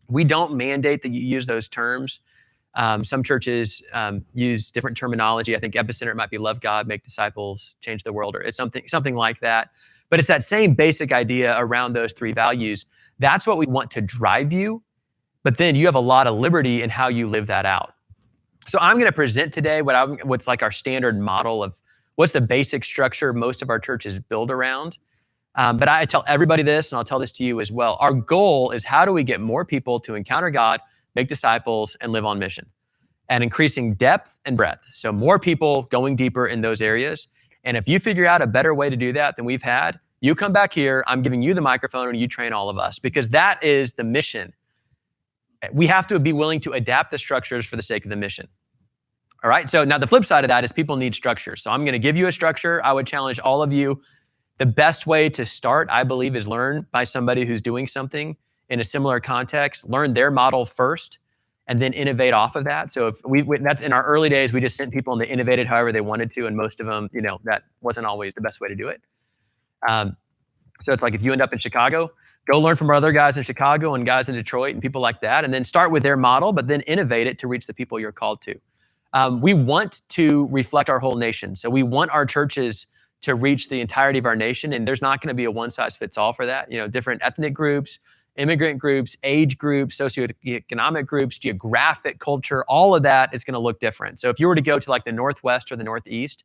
We don't mandate that you use those terms. Some churches use different terminology. I think Epicenter might be love God, make disciples, change the world, or it's something like that. But it's that same basic idea around those three values. That's what we want to drive you. But then you have a lot of liberty in how you live that out. So I'm going to present today what's like our standard model of what's the basic structure most of our churches build around. But I tell everybody this, and I'll tell this to you as well. Our goal is, how do we get more people to encounter God, make disciples, and live on mission? And increasing depth and breadth. So more people going deeper in those areas. And if you figure out a better way to do that than we've had, you come back here, I'm giving you the microphone, and you train all of us, because that is the mission. We have to be willing to adapt the structures for the sake of the mission. All right, so now the flip side of that is people need structure. So I'm going to give you a structure. I would challenge all of you. The best way to start, I believe, is learn by somebody who's doing something in a similar context. Learn their model first, and then innovate off of that. So if that in our early days, we just sent people and they innovated however they wanted to, and most of them, that wasn't always the best way to do it. So it's like, if you end up in Chicago, go learn from other guys in Chicago and guys in Detroit and people like that, and then start with their model, but then innovate it to reach the people you're called to. We want to reflect our whole nation. So we want our churches to reach the entirety of our nation, and there's not going to be a one-size-fits-all for that. Different ethnic groups, immigrant groups, age groups, socioeconomic groups, geographic culture, all of that is going to look different. So if you were to go to like the Northwest or the Northeast,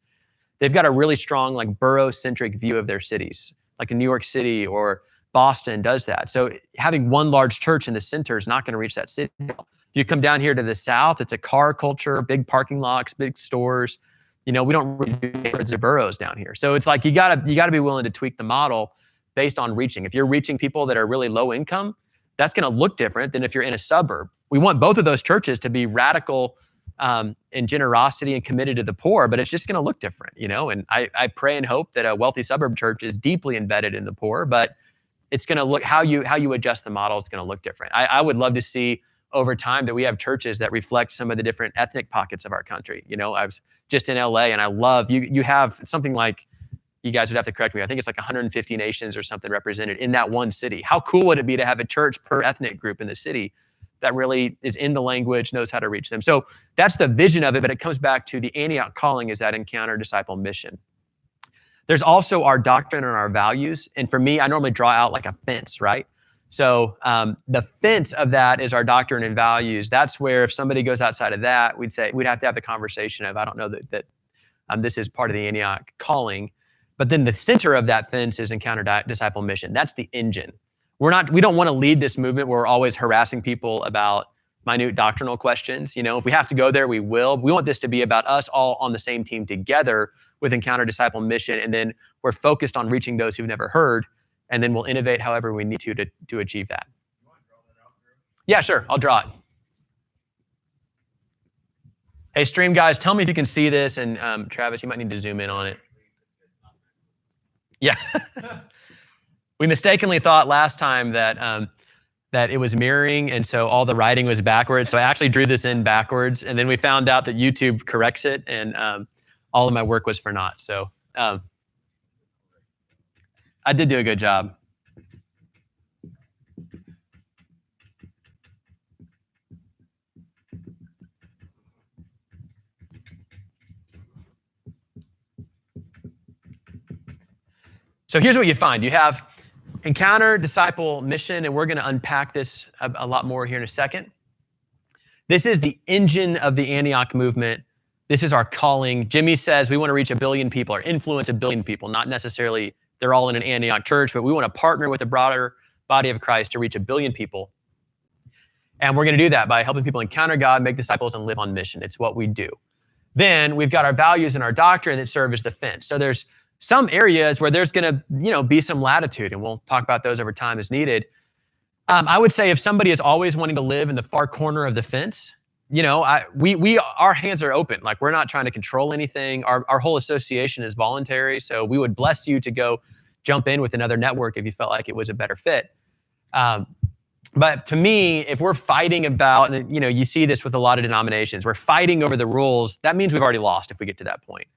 they've got a really strong like borough-centric view of their cities, like in New York City or Boston does that. So having one large church in the center is not going to reach that city. If you come down here to the South, it's a car culture, big parking lots, big stores. We don't really do neighborhoods or boroughs down here. So it's like you gotta be willing to tweak the model based on reaching. If you're reaching people that are really low income, that's going to look different than if you're in a suburb. We want both of those churches to be radical in generosity and committed to the poor, but it's just going to look different, And I pray and hope that a wealthy suburb church is deeply embedded in the poor, but it's going to look, how you adjust the model is going to look different. I would love to see over time that we have churches that reflect some of the different ethnic pockets of our country. I was just in LA, and I love you have something like, you guys would have to correct me, I think it's like 150 nations or something represented in that one city. How cool would it be to have a church per ethnic group in the city that really is in the language, knows how to reach them? So that's the vision of it, but it comes back to the Antioch calling, is that encounter disciple mission. There's also our doctrine and our values. And for me, I normally draw out like a fence, right? So the fence of that is our doctrine and values. That's where if somebody goes outside of that, we'd have to have the conversation of, I don't know that this is part of the Antioch calling. But then the center of that fence is encounter disciple mission. That's the engine. We don't want to lead this movement where we're always harassing people about minute doctrinal questions. If we have to go there, we will. We want this to be about us all on the same team together with encounter disciple mission. And then we're focused on reaching those who've never heard. And then we'll innovate however we need to achieve that. You want to draw that out, Drew? Yeah, sure. I'll draw it. Hey, stream guys, tell me if you can see this. And Travis, you might need to zoom in on it. Yeah. We mistakenly thought last time that it was mirroring, and so all the writing was backwards. So I actually drew this in backwards, and then we found out that YouTube corrects it, and all of my work was for naught. So I did do a good job. So here's what you find. You have encounter, disciple, mission, and we're going to unpack this a lot more here in a second. This is the engine of the Antioch movement. This is our calling. Jimmy says we want to reach 1 billion people or influence 1 billion people, not necessarily they're all in an Antioch church, but we want to partner with the broader body of Christ to reach 1 billion people. And we're going to do that by helping people encounter God, make disciples, and live on mission. It's what we do. Then we've got our values and our doctrine that serve as the fence. So there's some areas where there's going to, be some latitude, and we'll talk about those over time as needed. I would say if somebody is always wanting to live in the far corner of the fence, our hands are open. Like, we're not trying to control anything. Our whole association is voluntary, so we would bless you to go jump in with another network if you felt like it was a better fit. But to me, if we're fighting about, and you see this with a lot of denominations, we're fighting over the rules, that means we've already lost if we get to that point.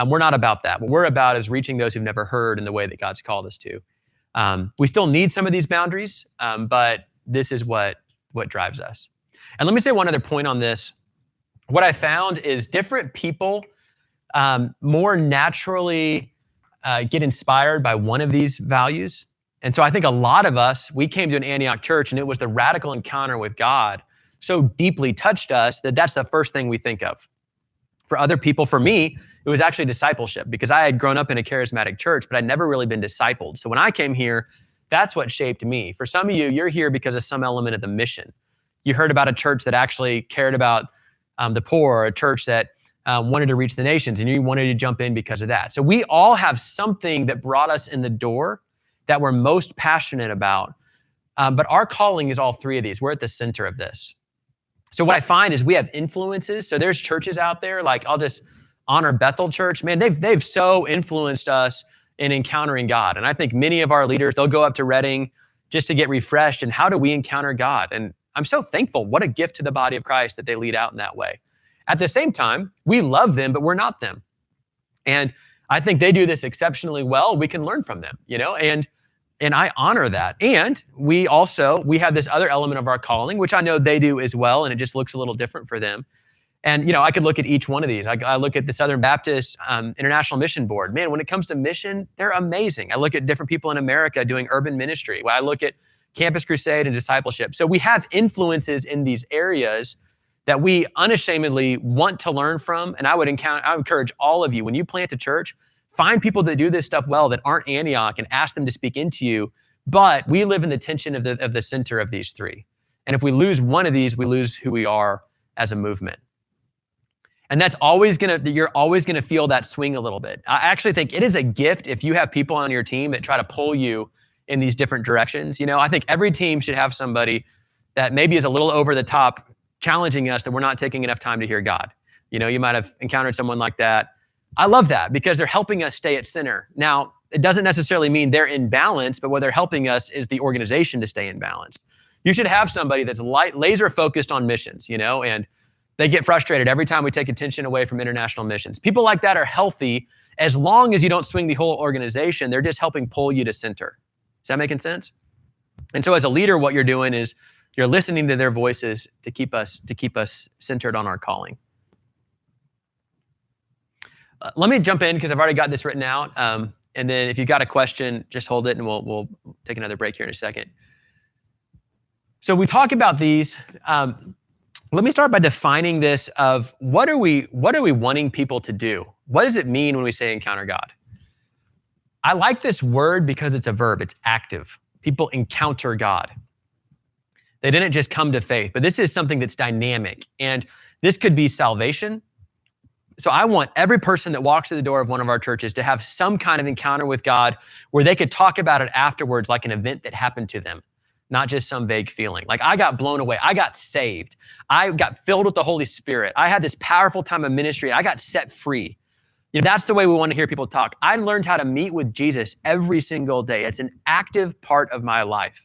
We're not about that. What we're about is reaching those who've never heard in the way that God's called us to. We still need some of these boundaries, but this is what drives us. And let me say one other point on this. What I found is different people more naturally get inspired by one of these values. And so I think a lot of us, we came to an Antioch church and it was the radical encounter with God so deeply touched us that that's the first thing we think of. For other people, for me, it was actually discipleship because I had grown up in a charismatic church, but I'd never really been discipled. So when I came here, that's what shaped me. For some of you, you're here because of some element of the mission. You heard about a church that actually cared about the poor, or a church that wanted to reach the nations, and you wanted to jump in because of that. So we all have something that brought us in the door that we're most passionate about. But our calling is all three of these. We're at the center of this. So what I find is we have influences. So there's churches out there, like I'll just honor Bethel Church. Man, they've so influenced us in encountering God. And I think many of our leaders, they'll go up to Reading just to get refreshed. And how do we encounter God? And I'm so thankful. What a gift to the body of Christ that they lead out in that way. At the same time, we love them, but we're not them. And I think they do this exceptionally well. We can learn from them, and I honor that. And we have this other element of our calling, which I know they do as well, and it just looks a little different for them. And, I could look at each one of these. I look at the Southern Baptist International Mission Board. Man, when it comes to mission, they're amazing. I look at different people in America doing urban ministry. I look at Campus Crusade and discipleship. So we have influences in these areas that we unashamedly want to learn from. And I would encourage all of you, when you plant a church, find people that do this stuff well that aren't Antioch and ask them to speak into you. But we live in the tension of the center of these three. And if we lose one of these, we lose who we are as a movement. And you're always gonna feel that swing a little bit. I actually think it is a gift if you have people on your team that try to pull you in these different directions. I think every team should have somebody that maybe is a little over the top, challenging us that we're not taking enough time to hear God. You might have encountered someone like that. I love that because they're helping us stay at center. Now, it doesn't necessarily mean they're in balance, but what they're helping us is the organization to stay in balance. You should have somebody that's laser focused on missions, and they get frustrated every time we take attention away from international missions. People like that are healthy as long as you don't swing the whole organization. They're just helping pull you to center. Is that making sense? And so as a leader, what you're doing is you're listening to their voices to keep us centered on our calling. Let me jump in because I've already got this written out. And then if you've got a question, just hold it and we'll take another break here in a second. So we talk about these. Let me start by defining this of what are we wanting people to do? What does it mean when we say encounter God? I like this word because it's a verb, it's active. People encounter God. They didn't just come to faith, but this is something that's dynamic. And this could be salvation. So I want every person that walks through the door of one of our churches to have some kind of encounter with God where they could talk about it afterwards like an event that happened to them, not just some vague feeling. Like I got blown away. I got saved. I got filled with the Holy Spirit. I had this powerful time of ministry. I got set free. You know, that's the way we want to hear people talk. I learned how to meet with Jesus every single day. It's an active part of my life.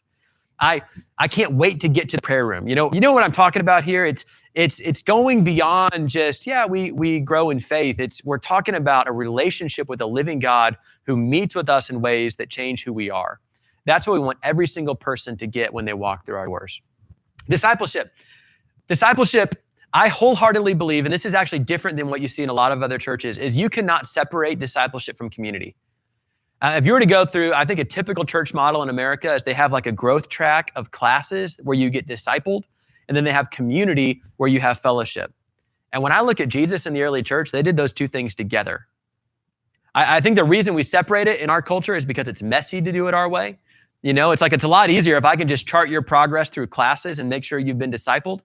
I can't wait to get to the prayer room. You know what I'm talking about here? It's going beyond just, we grow in faith. We're talking about a relationship with a living God who meets with us in ways that change who we are. That's what we want every single person to get when they walk through our doors. Discipleship, I wholeheartedly believe, and this is actually different than what you see in a lot of other churches, is you cannot separate discipleship from community. If you were to go through, I think a typical church model in America is they have like a growth track of classes where you get discipled, and then they have community where you have fellowship. And when I look at Jesus in the early church, they did those two things together. I think the reason we separate it in our culture is because it's messy to do it our way. You know, it's a lot easier if I can just chart your progress through classes and make sure you've been discipled.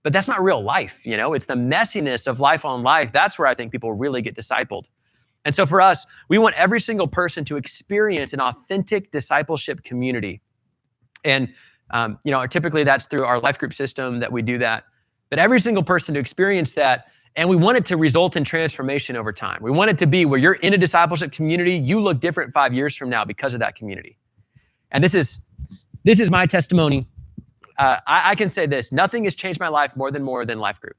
But that's not real life, you know? It's the messiness of life on life. That's where I think people really get discipled. And so for us, we want every single person to experience an authentic discipleship community. And, typically that's through our life group system that we do that. But every single person to experience that, and we want it to result in transformation over time. We want it to be where you're in a discipleship community, you look different 5 years from now because of that community. And this is my testimony. I can say this, nothing has changed my life more than life group.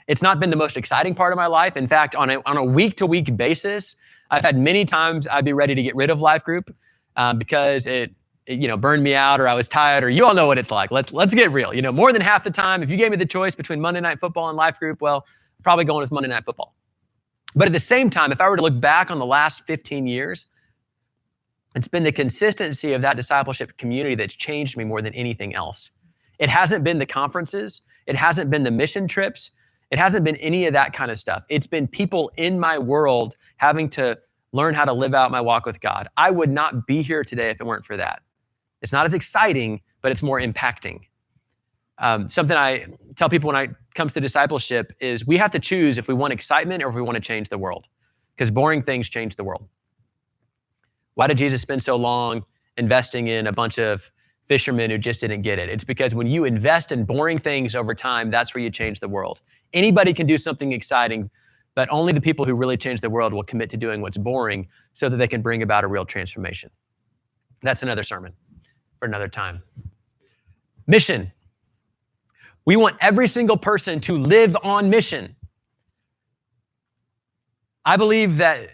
It's not been the most exciting part of my life. In fact, on a week-to-week basis, I've had many times I'd be ready to get rid of life group because it burned me out, or I was tired, or you all know what it's like. Let's get real. You know, more than half the time, if you gave me the choice between Monday Night Football and life group, well, I'm probably going with Monday Night Football. But at the same time, if I were to look back on the last 15 years, it's been the consistency of that discipleship community that's changed me more than anything else. It hasn't been the conferences. It hasn't been the mission trips. It hasn't been any of that kind of stuff. It's been people in my world having to learn how to live out my walk with God. I would not be here today if it weren't for that. It's not as exciting, but it's more impacting. Something I tell people when it comes to discipleship is we have to choose if we want excitement or if we want to change the world, because boring things change the world. Why did Jesus spend so long investing in a bunch of fishermen who just didn't get it? It's because when you invest in boring things over time, that's where you change the world. Anybody can do something exciting, but only the people who really change the world will commit to doing what's boring so that they can bring about a real transformation. That's another sermon for another time. Mission. We want every single person to live on mission. I believe that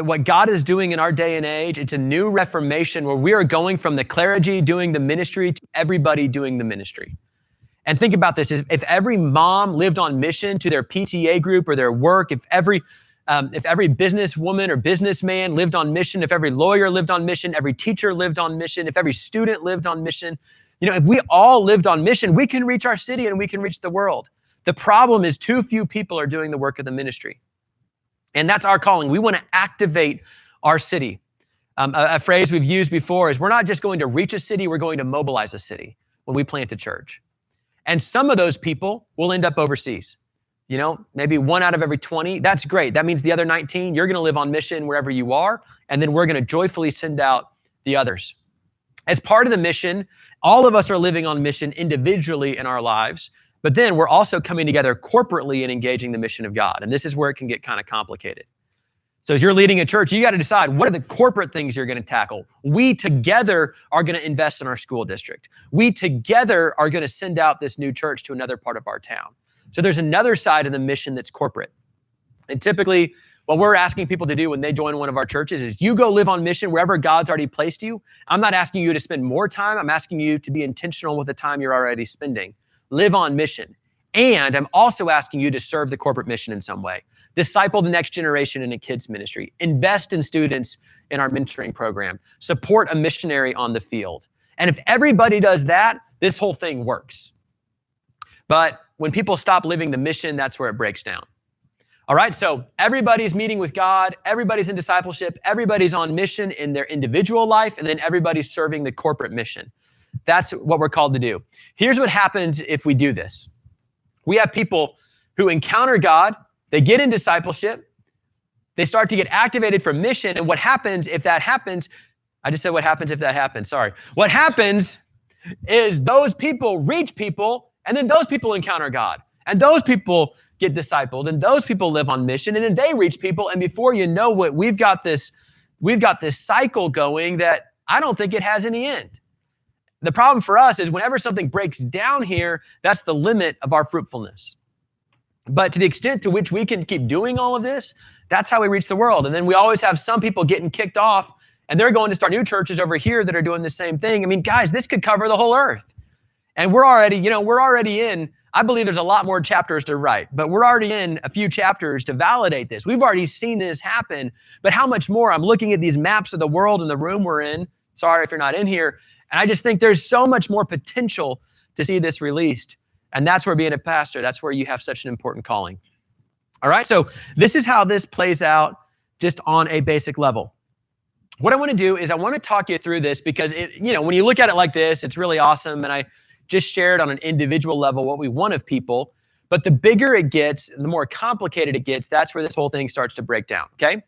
what God is doing in our day and age, it's a new reformation where we are going from the clergy doing the ministry to everybody doing the ministry. And think about this, if every mom lived on mission to their PTA group or their work, if every businesswoman or businessman lived on mission, if every lawyer lived on mission, every teacher lived on mission, if every student lived on mission, if we all lived on mission, we can reach our city and we can reach the world. The problem is too few people are doing the work of the ministry. And that's our calling. We want to activate our city. A phrase we've used before is we're not just going to reach a city, we're going to mobilize a city when we plant a church. And some of those people will end up overseas. Maybe 1 out of every 20. That's great. That means the other 19, you're going to live on mission wherever you are. And then we're going to joyfully send out the others. As part of the mission, all of us are living on mission individually in our lives. But then we're also coming together corporately and engaging the mission of God. And this is where it can get kind of complicated. So as you're leading a church, you got to decide what are the corporate things you're going to tackle. We together are going to invest in our school district. We together are going to send out this new church to another part of our town. So there's another side of the mission that's corporate. And typically what we're asking people to do when they join one of our churches is you go live on mission wherever God's already placed you. I'm not asking you to spend more time. I'm asking you to be intentional with the time you're already spending. Live on mission. And I'm also asking you to serve the corporate mission in some way. disciple the next generation in a kids ministry, invest in students in our mentoring program, support a missionary on the field. And if everybody does that, this whole thing works. But when people stop living the mission, that's where it breaks down. All right, so everybody's meeting with God, everybody's in discipleship, everybody's on mission in their individual life, and then everybody's serving the corporate mission. That's what we're called to do. Here's what happens if we do this. We have people who encounter God, they get in discipleship, they start to get activated for mission, and what happens if that happens, I just said what happens if that happens, sorry. What happens is those people reach people, and then those people encounter God, and those people get discipled, and those people live on mission, and then they reach people, and before you know it, we've got this cycle going that I don't think it has any end. The problem for us is whenever something breaks down here, that's the limit of our fruitfulness. But to the extent to which we can keep doing all of this, that's how we reach the world. And then we always have some people getting kicked off, and they're going to start new churches over here that are doing the same thing. I mean, guys, this could cover the whole earth. And we're already in, I believe there's a lot more chapters to write, but we're already in a few chapters to validate this. We've already seen this happen, but how much more? I'm looking at these maps of the world in the room we're in. Sorry if you're not in here. And I just think there's so much more potential to see this released. And that's where being a pastor, that's where you have such an important calling. All right, so this is how this plays out just on a basic level. What I want to do is I want to talk you through this because, when you look at it like this, it's really awesome. And I just shared on an individual level what we want of people. But the bigger it gets, the more complicated it gets, that's where this whole thing starts to break down, okay?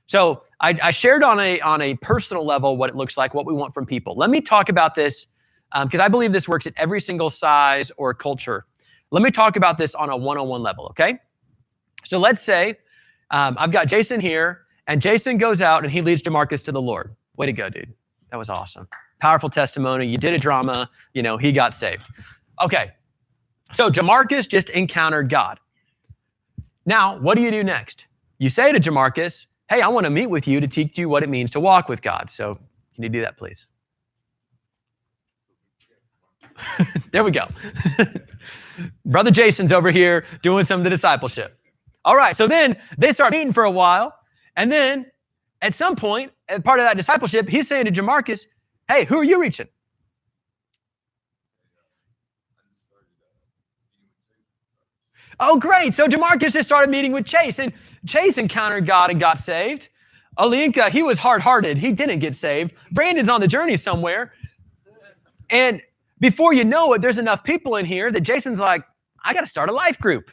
So I shared on a personal level what it looks like, what we want from people. Let me talk about this because I believe this works at every single size or culture. Let me talk about this on a one-on-one level, okay? So let's say I've got Jason here, and Jason goes out and he leads DeMarcus to the Lord. Way to go, dude. That was awesome. Powerful testimony. You did a drama. He got saved. Okay. So DeMarcus just encountered God. Now, what do you do next? You say to DeMarcus, hey, I want to meet with you to teach you what it means to walk with God. So can you do that, please? There we go. Brother Jason's over here doing some of the discipleship. All right. So then they start meeting for a while. And then at some point, as part of that discipleship, he's saying to DeMarcus, hey, who are you reaching? Oh, great. So DeMarcus just started meeting with Chase, and Chase encountered God and got saved. Alinka, he was hard-hearted. He didn't get saved. Brandon's on the journey somewhere. And before you know it, there's enough people in here that Jason's like, I got to start a life group.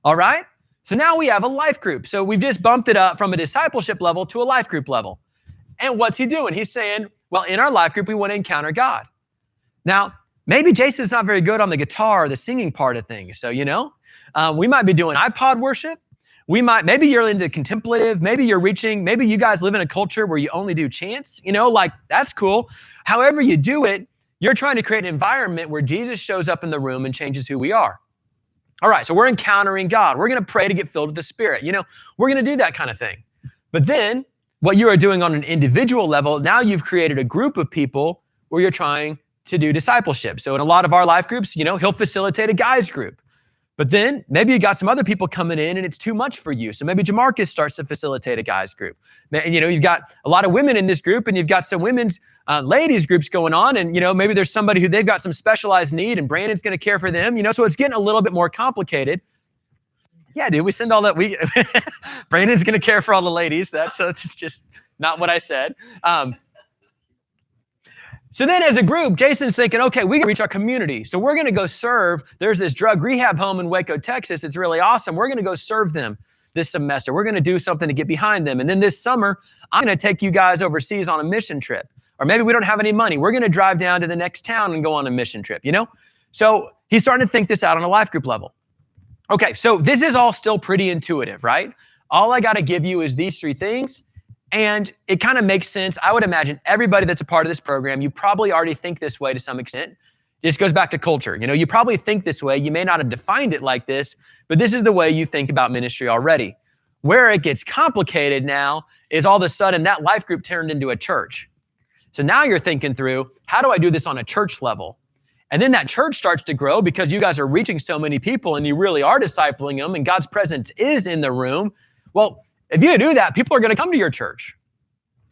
All right? So now we have a life group. So we've just bumped it up from a discipleship level to a life group level. And what's he doing? He's saying, well, in our life group, we want to encounter God. Now, maybe Jason's not very good on the guitar or the singing part of things. So, we might be doing iPod worship. Maybe you're into contemplative. Maybe you guys live in a culture where you only do chants, that's cool. However you do it, you're trying to create an environment where Jesus shows up in the room and changes who we are. All right, so we're encountering God. We're going to pray to get filled with the Spirit. We're going to do that kind of thing. But then what you are doing on an individual level, now you've created a group of people where you're trying to do discipleship. So in a lot of our life groups, he'll facilitate a guys group. But then maybe you got some other people coming in and it's too much for you. So maybe DeMarcus starts to facilitate a guys group. And, you've got a lot of women in this group and you've got some women's ladies groups going on. And, maybe there's somebody who they've got some specialized need and Brandon's going to care for them. So it's getting a little bit more complicated. Yeah, dude, we send all that. Brandon's going to care for all the ladies. That's just not what I said. So then as a group, Jason's thinking, okay, we can reach our community. So we're going to go serve. There's this drug rehab home in Waco, Texas. It's really awesome. We're going to go serve them this semester. We're going to do something to get behind them. And then this summer, I'm going to take you guys overseas on a mission trip. Or maybe we don't have any money. We're going to drive down to the next town and go on a mission trip, So he's starting to think this out on a life group level. Okay, so this is all still pretty intuitive, right? All I got to give you is these three things. And it kind of makes sense. I would imagine everybody that's a part of this program, you probably already think this way to some extent. This goes back to culture. You probably think this way. You may not have defined it like this, but this is the way you think about ministry already. Where it gets complicated now is all of a sudden that life group turned into a church. So now you're thinking through, how do I do this on a church level? And then that church starts to grow because you guys are reaching so many people and you really are discipling them and God's presence is in the room. Well, if you do that, people are going to come to your church.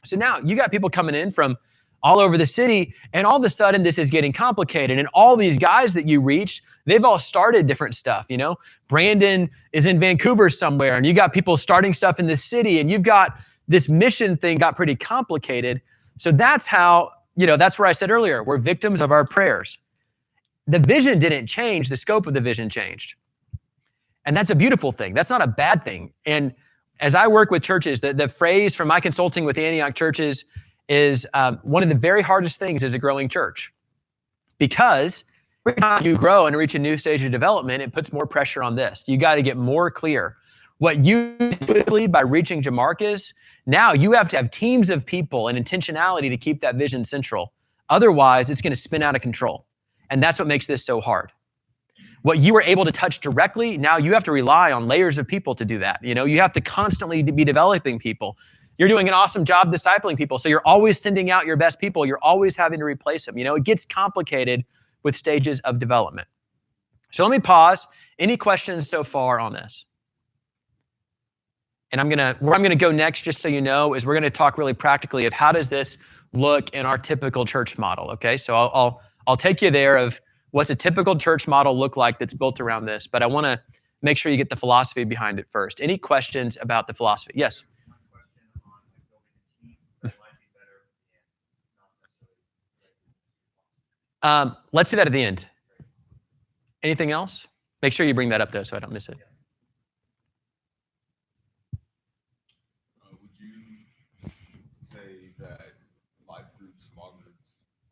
So now you got people coming in from all over the city, and all of a sudden this is getting complicated. And all these guys that you reach, they've all started different stuff. Brandon is in Vancouver somewhere, and you got people starting stuff in the city, and you've got this mission thing got pretty complicated. So that's how, that's where I said earlier, we're victims of our prayers. The vision didn't change, the scope of the vision changed. And that's a beautiful thing. That's not a bad thing. And as I work with churches, the phrase from my consulting with Antioch churches is one of the very hardest things as a growing church. Because every time you grow and reach a new stage of development, it puts more pressure on this. You got to get more clear. What you do by reaching Jamarcus, now you have to have teams of people and intentionality to keep that vision central. Otherwise, it's going to spin out of control. And that's what makes this so hard. What you were able to touch directly, now you have to rely on layers of people to do that. You have to constantly be developing people. You're doing an awesome job discipling people, so you're always sending out your best people. You're always having to replace them. It gets complicated with stages of development. So let me pause. Any questions so far on this? And where I'm gonna go next, just so you know, is we're gonna talk really practically of how does this look in our typical church model. Okay, so I'll take you there of what's a typical church model look like that's built around this, but I want to make sure you get the philosophy behind it first. Any questions about the philosophy? Yes. One question on building a team that might be better and not necessarily. Let's do that at the end. Anything else? Make sure you bring that up though, so I don't miss it. Would you say that life groups, small groups,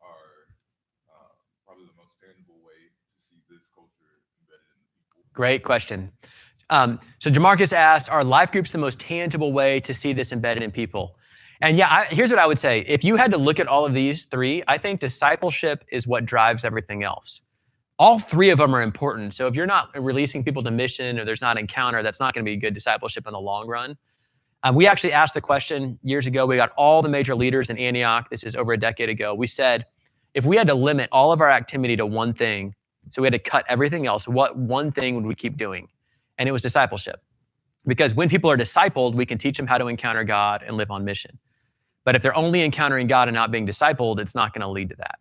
are probably the most tangible way to see this culture embedded in people? Great question. So Jamarcus asked, are life groups the most tangible way to see this embedded in people? And yeah, here's what I would say. If you had to look at all of these three, I think discipleship is what drives everything else. All three of them are important. So if you're not releasing people to mission or there's not encounter, that's not going to be good discipleship in the long run. We actually asked the question years ago. We got all the major leaders in Antioch. This is over a decade ago. We said, if we had to limit all of our activity to one thing, so we had to cut everything else, what one thing would we keep doing? And it was discipleship. Because when people are discipled, we can teach them how to encounter God and live on mission. But if they're only encountering God and not being discipled, it's not going to lead to that.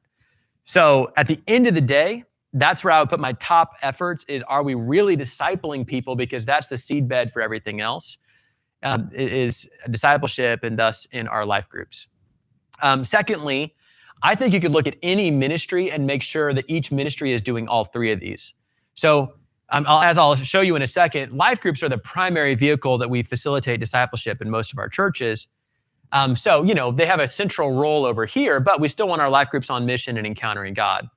So at the end of the day, that's where I would put my top efforts is, are we really discipling people? Because that's the seedbed for everything else, is discipleship and thus in our life groups. Secondly, I think you could look at any ministry and make sure that each ministry is doing all three of these. So as I'll show you in a second, life groups are the primary vehicle that we facilitate discipleship in most of our churches. So they have a central role over here, but we still want our life groups on mission and encountering God.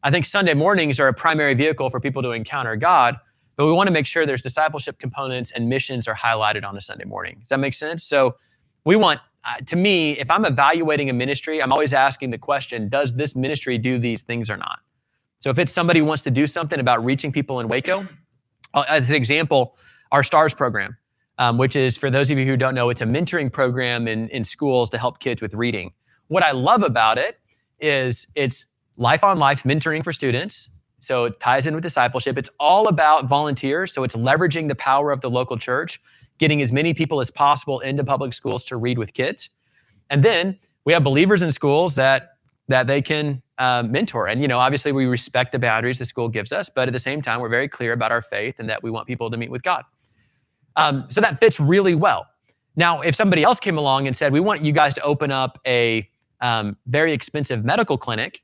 I think Sunday mornings are a primary vehicle for people to encounter God, but we want to make sure there's discipleship components and missions are highlighted on a Sunday morning. Does that make sense? So we want, to me, if I'm evaluating a ministry, I'm always asking the question, does this ministry do these things or not? So if it's somebody who wants to do something about reaching people in Waco, as an example, our STARS program, which is, for those of you who don't know, it's a mentoring program in schools to help kids with reading. What I love about it is it's life-on-life mentoring for students. So it ties in with discipleship. It's all about volunteers. So it's leveraging the power of the local church, getting as many people as possible into public schools to read with kids. And then we have believers in schools that they can mentor. And, obviously we respect the boundaries the school gives us, but at the same time, we're very clear about our faith and that we want people to meet with God. So that fits really well. Now, if somebody else came along and said, we want you guys to open up a very expensive medical clinic,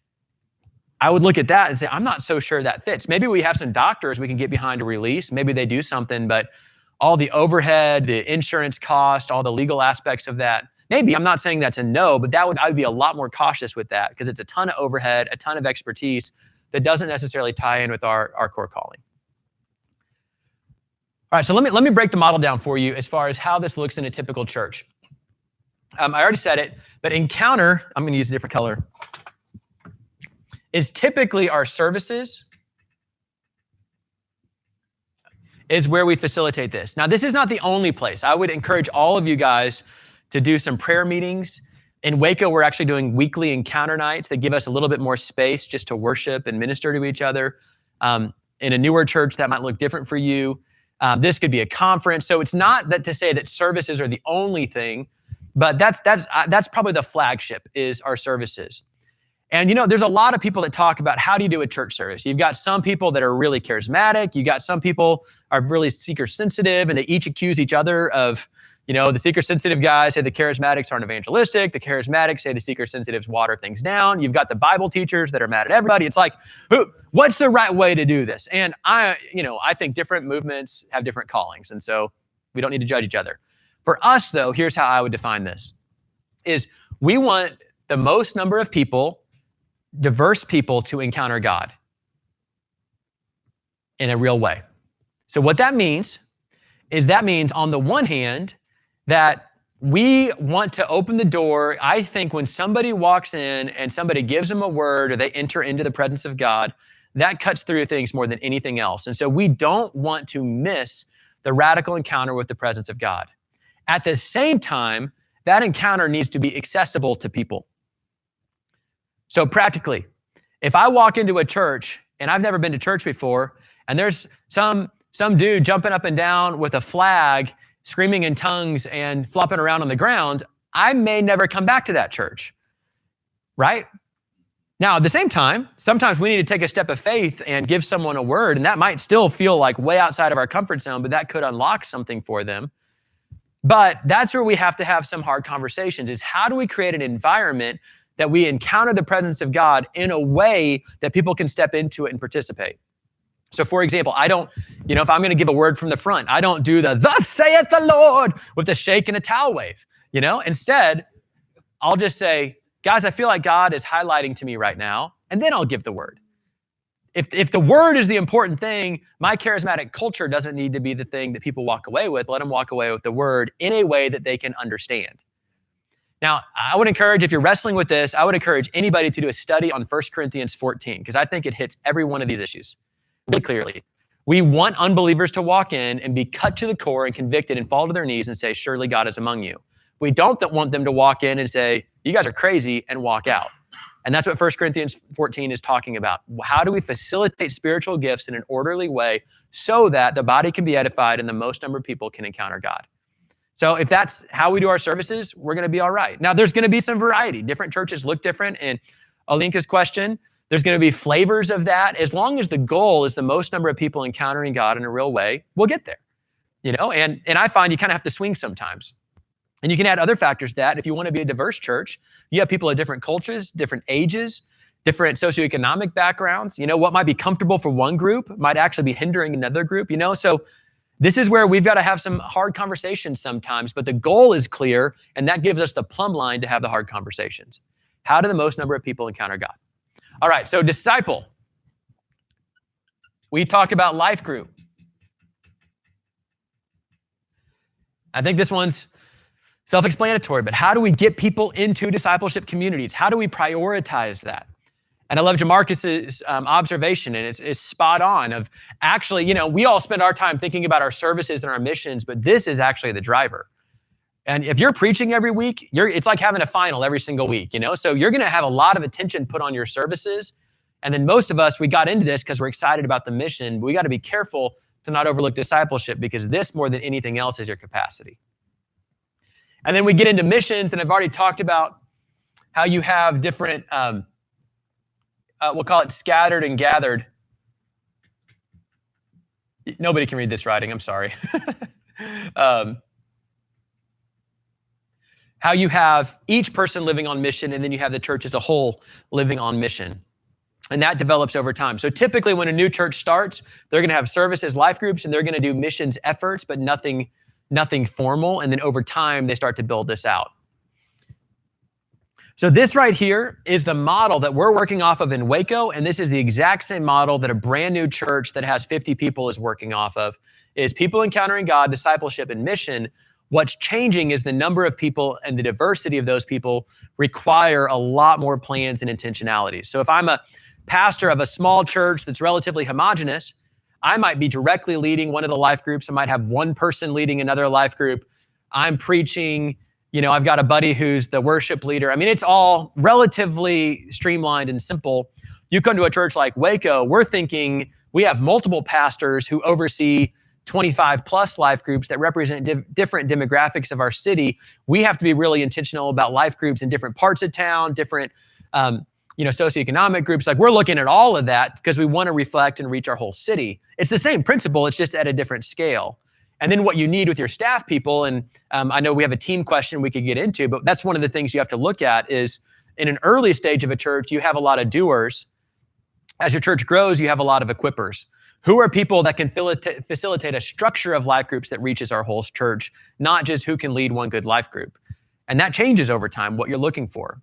I would look at that and say, I'm not so sure that fits. Maybe we have some doctors we can get behind a release. Maybe they do something, but all the overhead, the insurance cost, all the legal aspects of that, maybe. I'm not saying that's a no, but I would be a lot more cautious with that because it's a ton of overhead, a ton of expertise that doesn't necessarily tie in with our core calling. All right, so let me break the model down for you as far as how this looks in a typical church. I already said it, but encounter, I'm going to use a different color, is typically our services is where we facilitate this. Now, this is not the only place. I would encourage all of you guys to do some prayer meetings. In Waco, we're actually doing weekly encounter nights that give us a little bit more space just to worship and minister to each other. In a newer church, that might look different for you. This could be a conference. So it's not that to say that services are the only thing, but that's probably the flagship is our services. And there's a lot of people that talk about how do you do a church service. You've got some people that are really charismatic. You got some people are really seeker sensitive, and they each accuse each other of, the seeker sensitive guys say the charismatics aren't evangelistic. The charismatics say the seeker sensitives water things down. You've got the Bible teachers that are mad at everybody. It's like, what's the right way to do this? And I think different movements have different callings, and so we don't need to judge each other. For us, though, here's how I would define this: is we want the most number of people, diverse people, to encounter God in a real way. So what that means is on the one hand that we want to open the door. I think when somebody walks in and somebody gives them a word or they enter into the presence of God, that cuts through things more than anything else. And so we don't want to miss the radical encounter with the presence of God. At the same time, that encounter needs to be accessible to people. So practically, if I walk into a church and I've never been to church before, and there's some dude jumping up and down with a flag, screaming in tongues and flopping around on the ground, I may never come back to that church, right? Now, at the same time, sometimes we need to take a step of faith and give someone a word, and that might still feel like way outside of our comfort zone, but that could unlock something for them. But that's where we have to have some hard conversations, is how do we create an environment that we encounter the presence of God in a way that people can step into it and participate. So for example, I don't, if I'm going to give a word from the front, I don't do the "thus saith the Lord" with a shake and a towel wave, Instead, I'll just say, guys, I feel like God is highlighting to me right now, and then I'll give the word. If the word is the important thing, my charismatic culture doesn't need to be the thing that people walk away with. Let them walk away with the word in a way that they can understand. Now, I would encourage, if you're wrestling with this, I would encourage anybody to do a study on 1 Corinthians 14, because I think it hits every one of these issues really clearly. We want unbelievers to walk in and be cut to the core and convicted and fall to their knees and say, surely God is among you. We don't want them to walk in and say, you guys are crazy, and walk out. And that's what 1 Corinthians 14 is talking about. How do we facilitate spiritual gifts in an orderly way so that the body can be edified and the most number of people can encounter God? So if that's how we do our services, we're going to be all right. Now, there's going to be some variety. Different churches look different. And Alinka's question, there's going to be flavors of that. As long as the goal is the most number of people encountering God in a real way, we'll get there. And I find you kind of have to swing sometimes. And you can add other factors to that. If you want to be a diverse church, you have people of different cultures, different ages, different socioeconomic backgrounds. What might be comfortable for one group might actually be hindering another group, So this is where we've got to have some hard conversations sometimes, but the goal is clear, and that gives us the plumb line to have the hard conversations. How do the most number of people encounter God? All right, so disciple. We talk about life group. I think this one's self-explanatory, but how do we get people into discipleship communities? How do we prioritize that? And I love Jamarcus's observation, and it's spot on of actually, we all spend our time thinking about our services and our missions, but this is actually the driver. And if you're preaching every week, it's like having a final every single week, So you're going to have a lot of attention put on your services. And then most of us, we got into this because we're excited about the mission. But we got to be careful to not overlook discipleship, because this, more than anything else, is your capacity. And then we get into missions, and I've already talked about how you have different, we'll call it scattered and gathered. Nobody can read this writing, I'm sorry. How you have each person living on mission, and then you have the church as a whole living on mission. And that develops over time. So typically when a new church starts, they're going to have services, life groups, and they're going to do missions efforts, but nothing formal. And then over time, they start to build this out. So this right here is the model that we're working off of in Waco. And this is the exact same model that a brand new church that has 50 people is working off of, is people encountering God, discipleship, and mission. What's changing is the number of people, and the diversity of those people require a lot more plans and intentionality. So if I'm a pastor of a small church that's relatively homogenous, I might be directly leading one of the life groups. I might have one person leading another life group. I'm preaching, I've got a buddy who's the worship leader. I mean, it's all relatively streamlined and simple. You come to a church like Waco, we're thinking we have multiple pastors who oversee 25 plus life groups that represent different demographics of our city, we have to be really intentional about life groups in different parts of town, different socioeconomic groups. Like, we're looking at all of that because we want to reflect and reach our whole city. It's the same principle, it's just at a different scale. And then what you need with your staff people, and I know we have a team question we could get into, but that's one of the things you have to look at is, in an early stage of a church, you have a lot of doers. As your church grows, you have a lot of equippers. Who are people that can facilitate a structure of life groups that reaches our whole church, not just who can lead one good life group. And that changes over time, what you're looking for.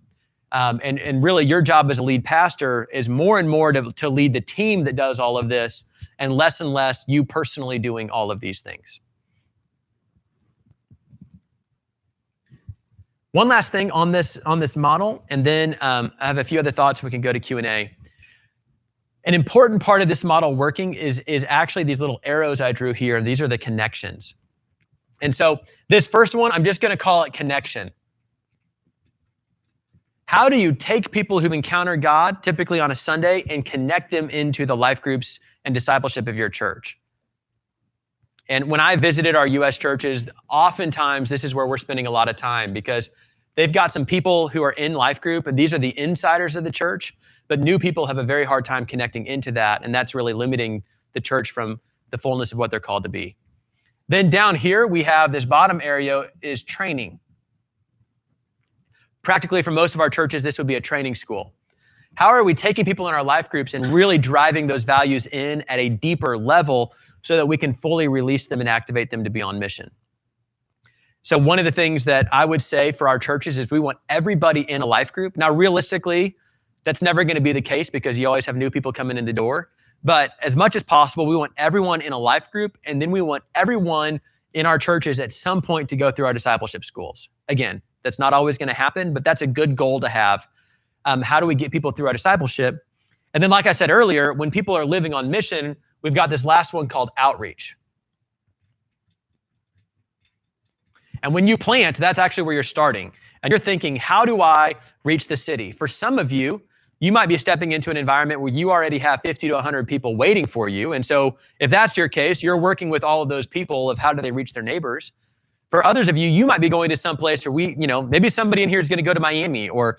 And really, your job as a lead pastor is more and more to lead the team that does all of this, and less you personally doing all of these things. One last thing on this model, and then I have a few other thoughts. We can go to Q&A. An important part of this model working is actually these little arrows I drew here. These are the connections. And so this first one, I'm just going to call it connection. How do you take people who've encountered God, typically on a Sunday, and connect them into the life groups and discipleship of your church? And when I visited our U.S. churches, oftentimes this is where we're spending a lot of time, because they've got some people who are in life group, and these are the insiders of the church, but new people have a very hard time connecting into that, and that's really limiting the church from the fullness of what they're called to be. Then down here, we have this bottom area is training. Practically for most of our churches, this would be a training school. How are we taking people in our life groups and really driving those values in at a deeper level so that we can fully release them and activate them to be on mission? So one of the things that I would say for our churches is we want everybody in a life group. Now, realistically, that's never going to be the case because you always have new people coming in the door. But as much as possible, we want everyone in a life group, and then we want everyone in our churches at some point to go through our discipleship schools. Again, that's not always going to happen, but that's a good goal to have. How do we get people through our discipleship? And then, like I said earlier, when people are living on mission, we've got this last one called outreach. And when you plant, that's actually where you're starting. And you're thinking, how do I reach the city? For some of you, you might be stepping into an environment where you already have 50 to 100 people waiting for you. And so if that's your case, you're working with all of those people of how do they reach their neighbors. For others of you, you might be going to some place where maybe somebody in here is going to go to Miami, or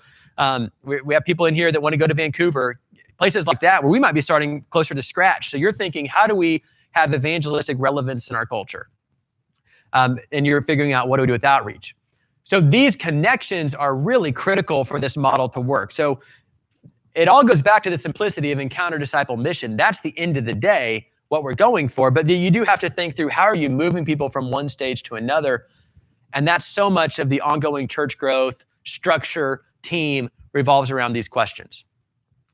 we have people in here that want to go to Vancouver, places like that where we might be starting closer to scratch. So you're thinking, how do we have evangelistic relevance in our culture? And you're figuring out what do we do with outreach. So these connections are really critical for this model to work. So it all goes back to the simplicity of encounter, disciple, mission. That's the end of the day, what we're going for. But you do have to think through, how are you moving people from one stage to another? And that's so much of the ongoing church growth, structure, team revolves around these questions.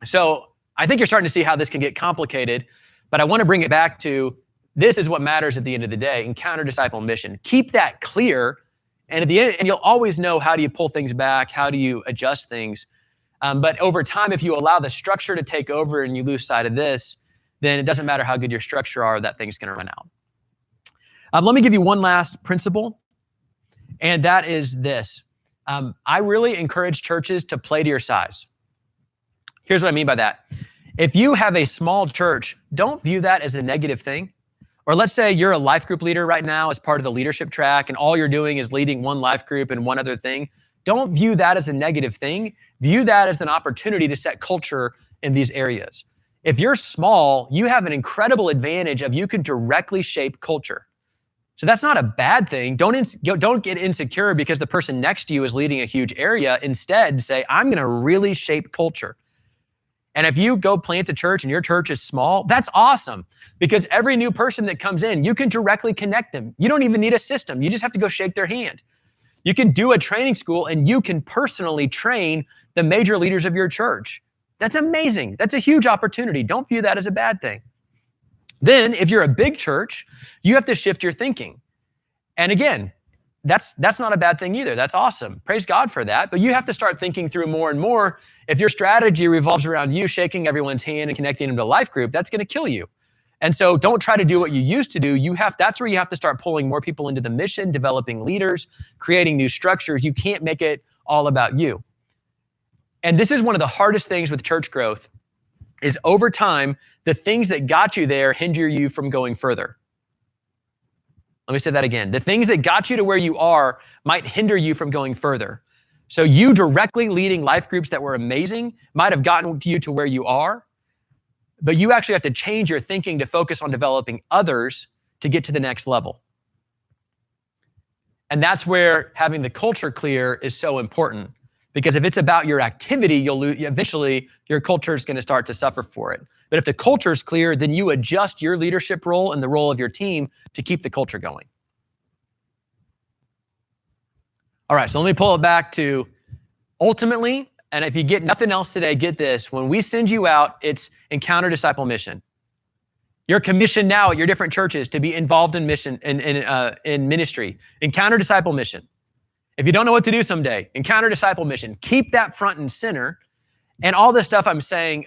So I think you're starting to see how this can get complicated, but I want to bring it back to, this is what matters at the end of the day: encounter, disciple, mission. Keep that clear, and at the end, and you'll always know how do you pull things back, how do you adjust things. But over time, if you allow the structure to take over and you lose sight of this, then it doesn't matter how good your structure are, that thing's going to run out. Let me give you one last principle, and that is this. I really encourage churches to play to your size. Here's what I mean by that. If you have a small church, don't view that as a negative thing. Or let's say you're a life group leader right now as part of the leadership track, and all you're doing is leading one life group and one other thing. Don't view that as a negative thing. View that as an opportunity to set culture in these areas. If you're small, you have an incredible advantage of you can directly shape culture. So that's not a bad thing. Don't get insecure because the person next to you is leading a huge area. Instead, say, I'm going to really shape culture. And if you go plant a church and your church is small, that's awesome, because every new person that comes in, you can directly connect them. You don't even need a system. You just have to go shake their hand. You can do a training school and you can personally train the major leaders of your church. That's amazing. That's a huge opportunity. Don't view that as a bad thing. Then if you're a big church, you have to shift your thinking. And again, that's not a bad thing either. That's awesome. Praise God for that. But you have to start thinking through more and more. If your strategy revolves around you shaking everyone's hand and connecting them to a life group, that's going to kill you. And so don't try to do what you used to do. That's where you have to start pulling more people into the mission, developing leaders, creating new structures. You can't make it all about you. And this is one of the hardest things with church growth, is over time, the things that got you there hinder you from going further. Let me say that again. The things that got you to where you are might hinder you from going further. So you directly leading life groups that were amazing might have gotten you to where you are, but you actually have to change your thinking to focus on developing others to get to the next level. And that's where having the culture clear is so important, because if it's about your activity, you'll lose, eventually your culture is going to start to suffer for it. But if the culture is clear, then you adjust your leadership role and the role of your team to keep the culture going. All right, so let me pull it back to ultimately, and if you get nothing else today, get this. When we send you out, it's encounter, disciple, mission. You're commissioned now at your different churches to be involved in mission, in ministry. Encounter, disciple, mission. If you don't know what to do someday, encounter, disciple, mission. Keep that front and center. And all this stuff I'm saying,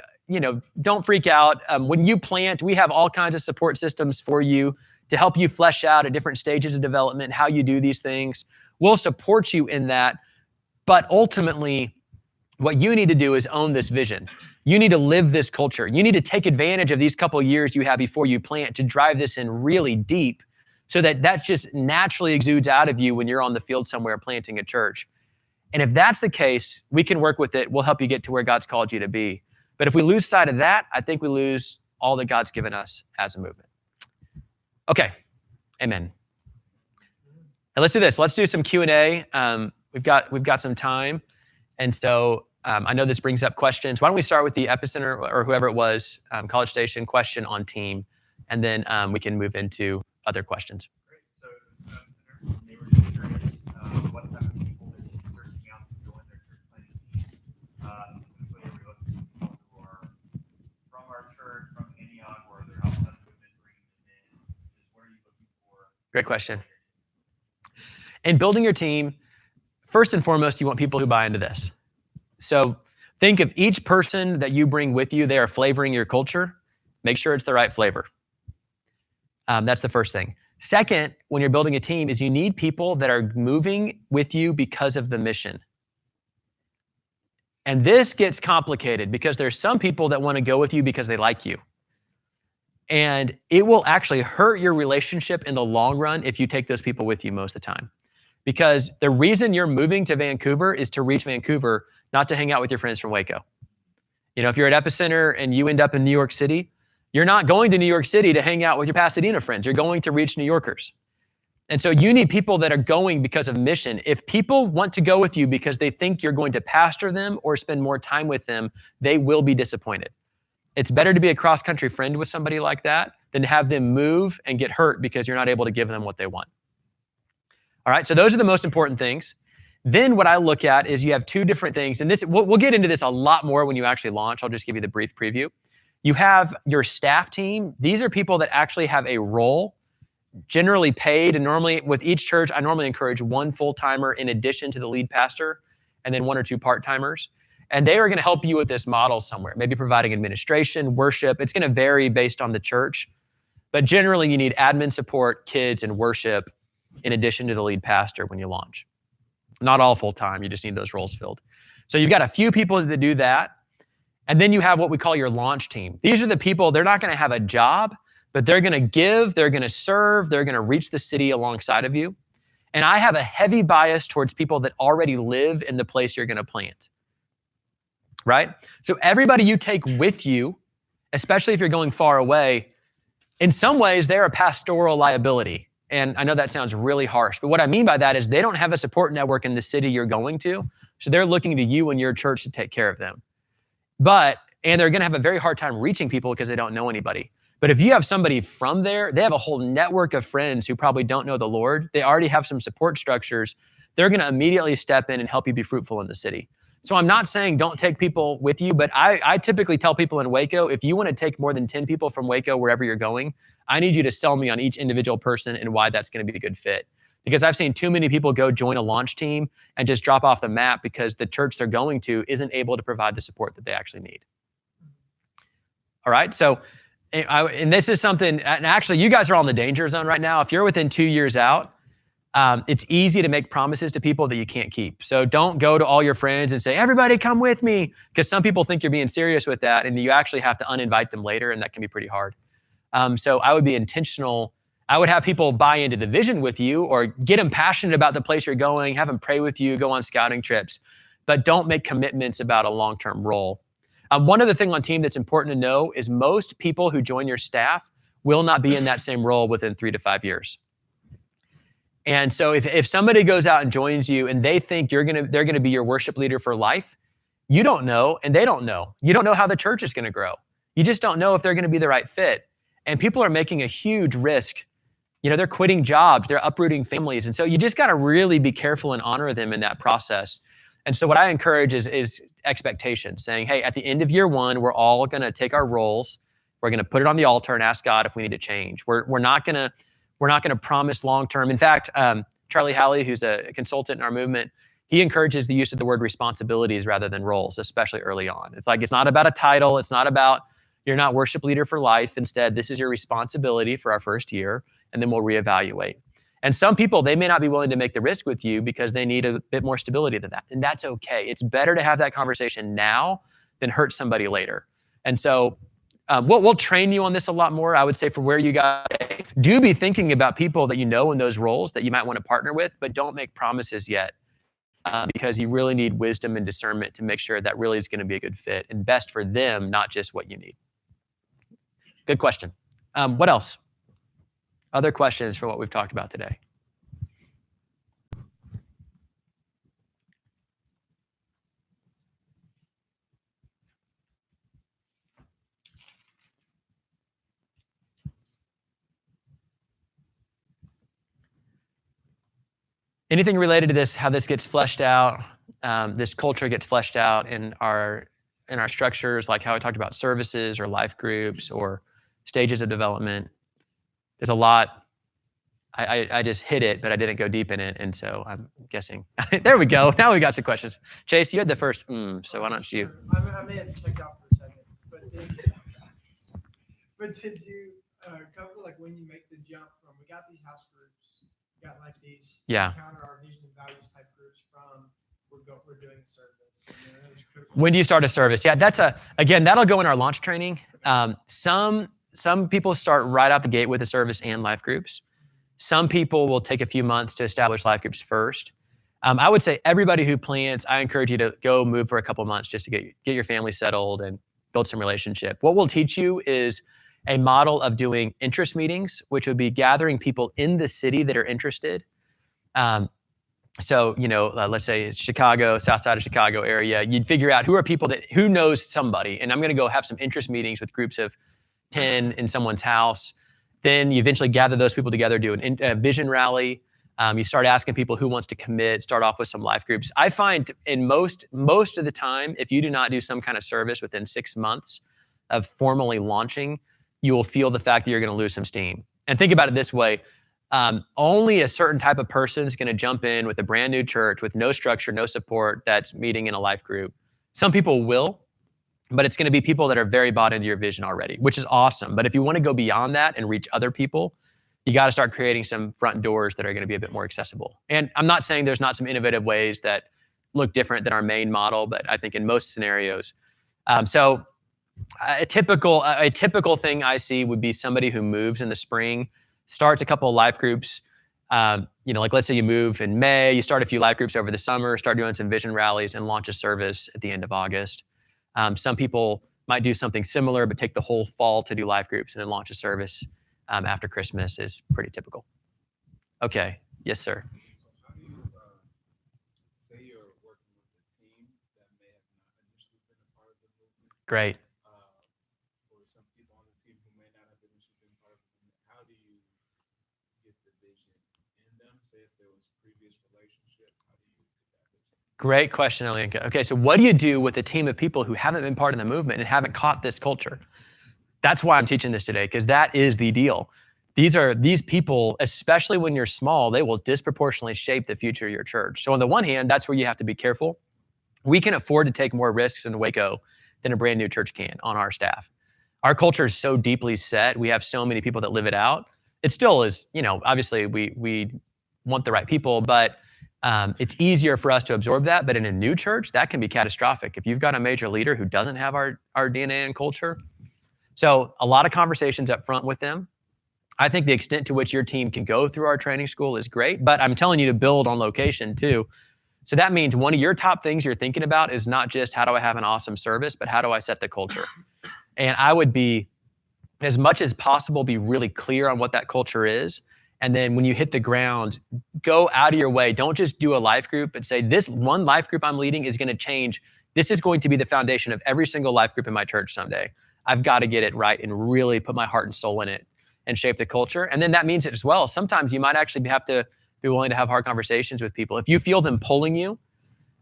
don't freak out. When you plant, we have all kinds of support systems for you to help you flesh out at different stages of development, how you do these things. We'll support you in that. But ultimately, what you need to do is own this vision. You need to live this culture. You need to take advantage of these couple of years you have before you plant to drive this in really deep, so that just naturally exudes out of you when you're on the field somewhere planting a church. And if that's the case, we can work with it. We'll help you get to where God's called you to be. But if we lose sight of that, I think we lose all that God's given us as a movement. Okay, amen. And let's do this. Let's do some Q&A. We've got some time. And so I know this brings up questions. Why don't we start with the Epicenter or whoever it was, College Station question on team, and then we can move into other questions. Great. So, they were just curious what type of people that you're searching out to join their church planting team. Specifically, are we looking for people who are from our church, from Antioch, or they're outside of movement dream? And then just what are you looking for? Great question. In building your team, first and foremost, you want people who buy into this. So think of each person that you bring with you, they are flavoring your culture. Make sure it's the right flavor. That's the first thing. Second, when you're building a team, is you need people that are moving with you because of the mission. And this gets complicated because there's some people that want to go with you because they like you. And it will actually hurt your relationship in the long run if you take those people with you most of the time. Because the reason you're moving to Vancouver is to reach Vancouver, not to hang out with your friends from Waco. If you're at Epicenter and you end up in New York City, you're not going to New York City to hang out with your Pasadena friends. You're going to reach New Yorkers. And so you need people that are going because of mission. If people want to go with you because they think you're going to pastor them or spend more time with them, they will be disappointed. It's better to be a cross-country friend with somebody like that than to have them move and get hurt because you're not able to give them what they want. All right, so those are the most important things. Then what I look at is you have two different things, and this we'll get into this a lot more when you actually launch. I'll just give you the brief preview. You have your staff team. These are people that actually have a role, generally paid, and normally with each church, I normally encourage one full-timer in addition to the lead pastor, and then one or two part-timers. And they are going to help you with this model somewhere, maybe providing administration, worship. It's going to vary based on the church, but generally you need admin support, kids, and worship in addition to the lead pastor when you launch. Not all full-time, you just need those roles filled. So you've got a few people that do that. And then you have what we call your launch team. These are the people, they're not going to have a job, but they're going to give, they're going to serve, they're going to reach the city alongside of you. And I have a heavy bias towards people that already live in the place you're going to plant, right? So everybody you take with you, especially if you're going far away, in some ways, they're a pastoral liability. And I know that sounds really harsh, but what I mean by that is they don't have a support network in the city you're going to, so they're looking to you and your church to take care of them. And they're going to have a very hard time reaching people because they don't know anybody. But if you have somebody from there, they have a whole network of friends who probably don't know the Lord. They already have some support structures. They're going to immediately step in and help you be fruitful in the city. So I'm not saying don't take people with you, but I typically tell people in Waco, if you want to take more than 10 people from Waco, wherever you're going, I need you to sell me on each individual person and why that's going to be a good fit. Because I've seen too many people go join a launch team and just drop off the map because the church they're going to isn't able to provide the support that they actually need. All right, so, and this is something, and actually you guys are on the danger zone right now. If you're within 2 years out, it's easy to make promises to people that you can't keep. So don't go to all your friends and say, everybody come with me, because some people think you're being serious with that and you actually have to uninvite them later, and that can be pretty hard. So I would be intentional I would have people buy into the vision with you or get them passionate about the place you're going, have them pray with you, go on scouting trips, but don't make commitments about a long-term role. One other thing on team that's important to know is most people who join your staff will not be in that same role within 3 to 5 years. And so if somebody goes out and joins you and they think they're gonna be your worship leader for life, you don't know and they don't know. You don't know how the church is gonna grow. You just don't know if they're gonna be the right fit. And people are making a huge risk. They're quitting jobs, they're uprooting families. And so you just gotta really be careful and honor them in that process. And so what I encourage is expectation, saying, hey, at the end of year 1, we're all gonna take our roles, we're gonna put it on the altar and ask God if we need to change. We're not gonna promise long-term. In fact, Charlie Halley, who's a consultant in our movement, he encourages the use of the word responsibilities rather than roles, especially early on. It's like, it's not about a title. It's not about, you're not worship leader for life. Instead, this is your responsibility for our first year, and then we'll reevaluate. And some people, they may not be willing to make the risk with you because they need a bit more stability than that. And that's okay. It's better to have that conversation now than hurt somebody later. And so we'll train you on this a lot more. I would say for where you guys do be thinking about people that you know in those roles that you might want to partner with, but don't make promises yet because you really need wisdom and discernment to make sure that really is going to be a good fit and best for them, not just what you need. Good question. What else? Other questions for what we've talked about today? Anything related to this, how this gets fleshed out, this culture gets fleshed out in our structures, like how I talked about services or life groups or stages of development. There's a lot. I just hit it, but I didn't go deep in it, and so I'm guessing. There we go. Now we got some questions. Chase, you had the first, so why don't you? I may have checked out for a second, but did you cover like when you make the jump from we got these house groups, we got like these counter our vision and values type groups from we're doing service. When do you start a service? Yeah, again, that'll go in our launch training. Some people start right out the gate with a service and life groups. Some people will take a few months to establish life groups first. I would say everybody who plans, I encourage you to go move for a couple months just to get your family settled and build some relationship. What we'll teach you is a model of doing interest meetings, which would be gathering people in the city that are interested. So, let's say it's Chicago, south side of Chicago area, you'd figure out who knows somebody. And I'm going to go have some interest meetings with groups of 10 in someone's house. Then you eventually gather those people together, do a vision rally. You start asking people who wants to commit, start off with some life groups. I find in most of the time, if you do not do some kind of service within 6 months of formally launching, you will feel the fact that you're going to lose some steam. And think about it this way. Only a certain type of person is going to jump in with a brand new church with no structure, no support that's meeting in a life group. Some people will, but it's going to be people that are very bought into your vision already, which is awesome. But if you want to go beyond that and reach other people, you got to start creating some front doors that are going to be a bit more accessible. And I'm not saying there's not some innovative ways that look different than our main model, but I think in most scenarios. So a typical thing I see would be somebody who moves in the spring, starts a couple of life groups. Like let's say you move in May, you start a few life groups over the summer, start doing some vision rallies and launch a service at the end of August. Some people might do something similar, but take the whole fall to do life groups and then launch a service after Christmas is pretty typical. Okay, yes, sir. So how do you, say you're working with a team that may have not initially been a part of the movement? Great. Or some people on the team who may not have initially been part of the movement. How do you get the vision in them? Say if there was previous relationship, how do you get that vision? Great question, Alienka. Okay, so what do you do with a team of people who haven't been part of the movement and haven't caught this culture? That's why I'm teaching this today, because that is the deal. These people, especially when you're small, they will disproportionately shape the future of your church. So on the one hand, that's where you have to be careful. We can afford to take more risks in Waco than a brand new church can on our staff. Our culture is so deeply set. We have so many people that live it out. It still is, obviously we want the right people, but it's easier for us to absorb that. But in a new church, that can be catastrophic. If you've got a major leader who doesn't have our DNA and culture. So a lot of conversations up front with them. I think the extent to which your team can go through our training school is great, but I'm telling you to build on location too. So that means one of your top things you're thinking about is not just how do I have an awesome service, but how do I set the culture? And I would be, as much as possible, be really clear on what that culture is. And then when you hit the ground, go out of your way. Don't just do a life group and say, this one life group I'm leading is going to change. This is going to be the foundation of every single life group in my church someday. I've got to get it right and really put my heart and soul in it and shape the culture. And then that means it as well. Sometimes you might actually have to be willing to have hard conversations with people. If you feel them pulling you,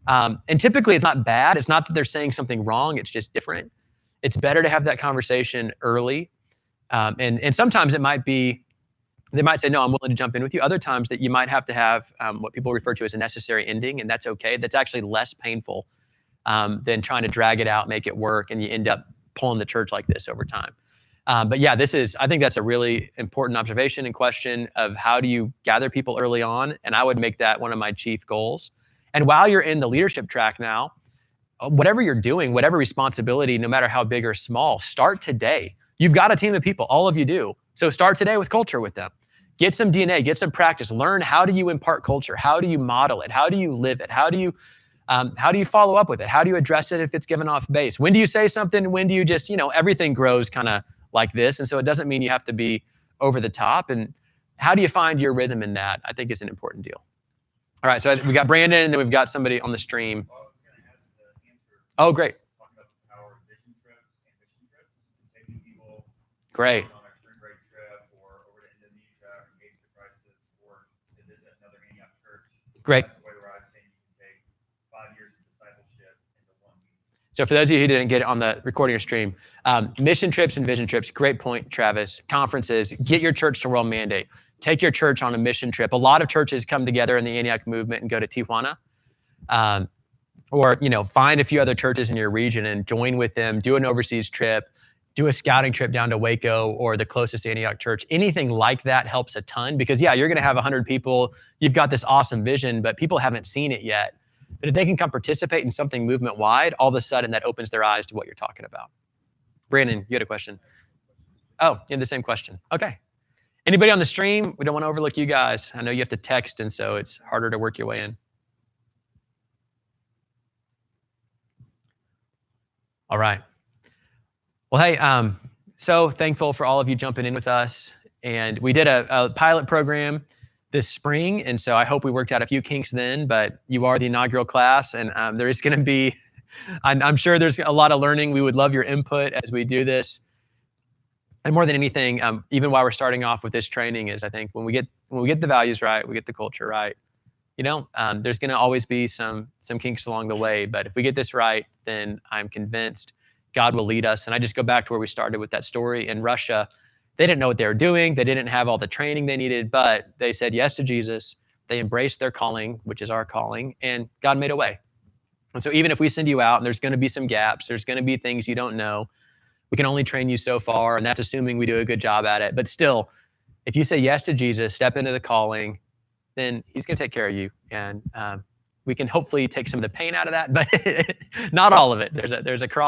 and typically it's not bad. It's not that they're saying something wrong. It's just different. It's better to have that conversation early. And sometimes it might be, they might say, no, I'm willing to jump in with you. Other times that you might have to have what people refer to as a necessary ending, and that's okay. That's actually less painful than trying to drag it out, make it work, and you end up pulling the church like this over time. But yeah, I think that's a really important observation and question of how do you gather people early on, and I would make that one of my chief goals. And while you're in the leadership track now, whatever you're doing, whatever responsibility, no matter how big or small, start today. You've got a team of people, all of you do. So start today with culture with them. Get some DNA, get some practice, learn how do you impart culture? How do you model it? How do you live it? How do you follow up with it? How do you address it if it's given off base? When do you say something? When do you just, everything grows kind of like this. And so it doesn't mean you have to be over the top. And how do you find your rhythm in that? I think is an important deal. All right, so we got Brandon, and then we've got somebody on the stream. Oh, great. Great. Great. So for those of you who didn't get it on the recording or stream, mission trips and vision trips, great point, Travis. Conferences, get your church to World Mandate. Take your church on a mission trip. A lot of churches come together in the Antioch movement and go to Tijuana. Or find a few other churches in your region and join with them, do an overseas trip, do a scouting trip down to Waco or the closest Antioch church. Anything like that helps a ton because, yeah, you're going to have 100 people. You've got this awesome vision, but people haven't seen it yet. But if they can come participate in something movement-wide, all of a sudden that opens their eyes to what you're talking about. Brandon, you had a question. Oh, you had the same question. Okay. Anybody on the stream? We don't want to overlook you guys. I know you have to text, and so it's harder to work your way in. All right. Well, hey, so thankful for all of you jumping in with us. And we did a pilot program this spring, and so I hope we worked out a few kinks then, but you are the inaugural class, and there is going to be, I'm sure there's a lot of learning. We would love your input as we do this. And more than anything, even while we're starting off with this training is I think when we get the values right, we get the culture right. There's going to always be some kinks along the way, but if we get this right, then I'm convinced God will lead us. And I just go back to where we started with that story in Russia. They didn't know what they were doing. They didn't have all the training they needed, but they said yes to Jesus. They embraced their calling, which is our calling, and God made a way. And so even if we send you out and there's going to be some gaps, there's going to be things you don't know, we can only train you so far, and that's assuming we do a good job at it. But still, if you say yes to Jesus, step into the calling, then he's going to take care of you. And we can hopefully take some of the pain out of that, but not all of it. There's a cross.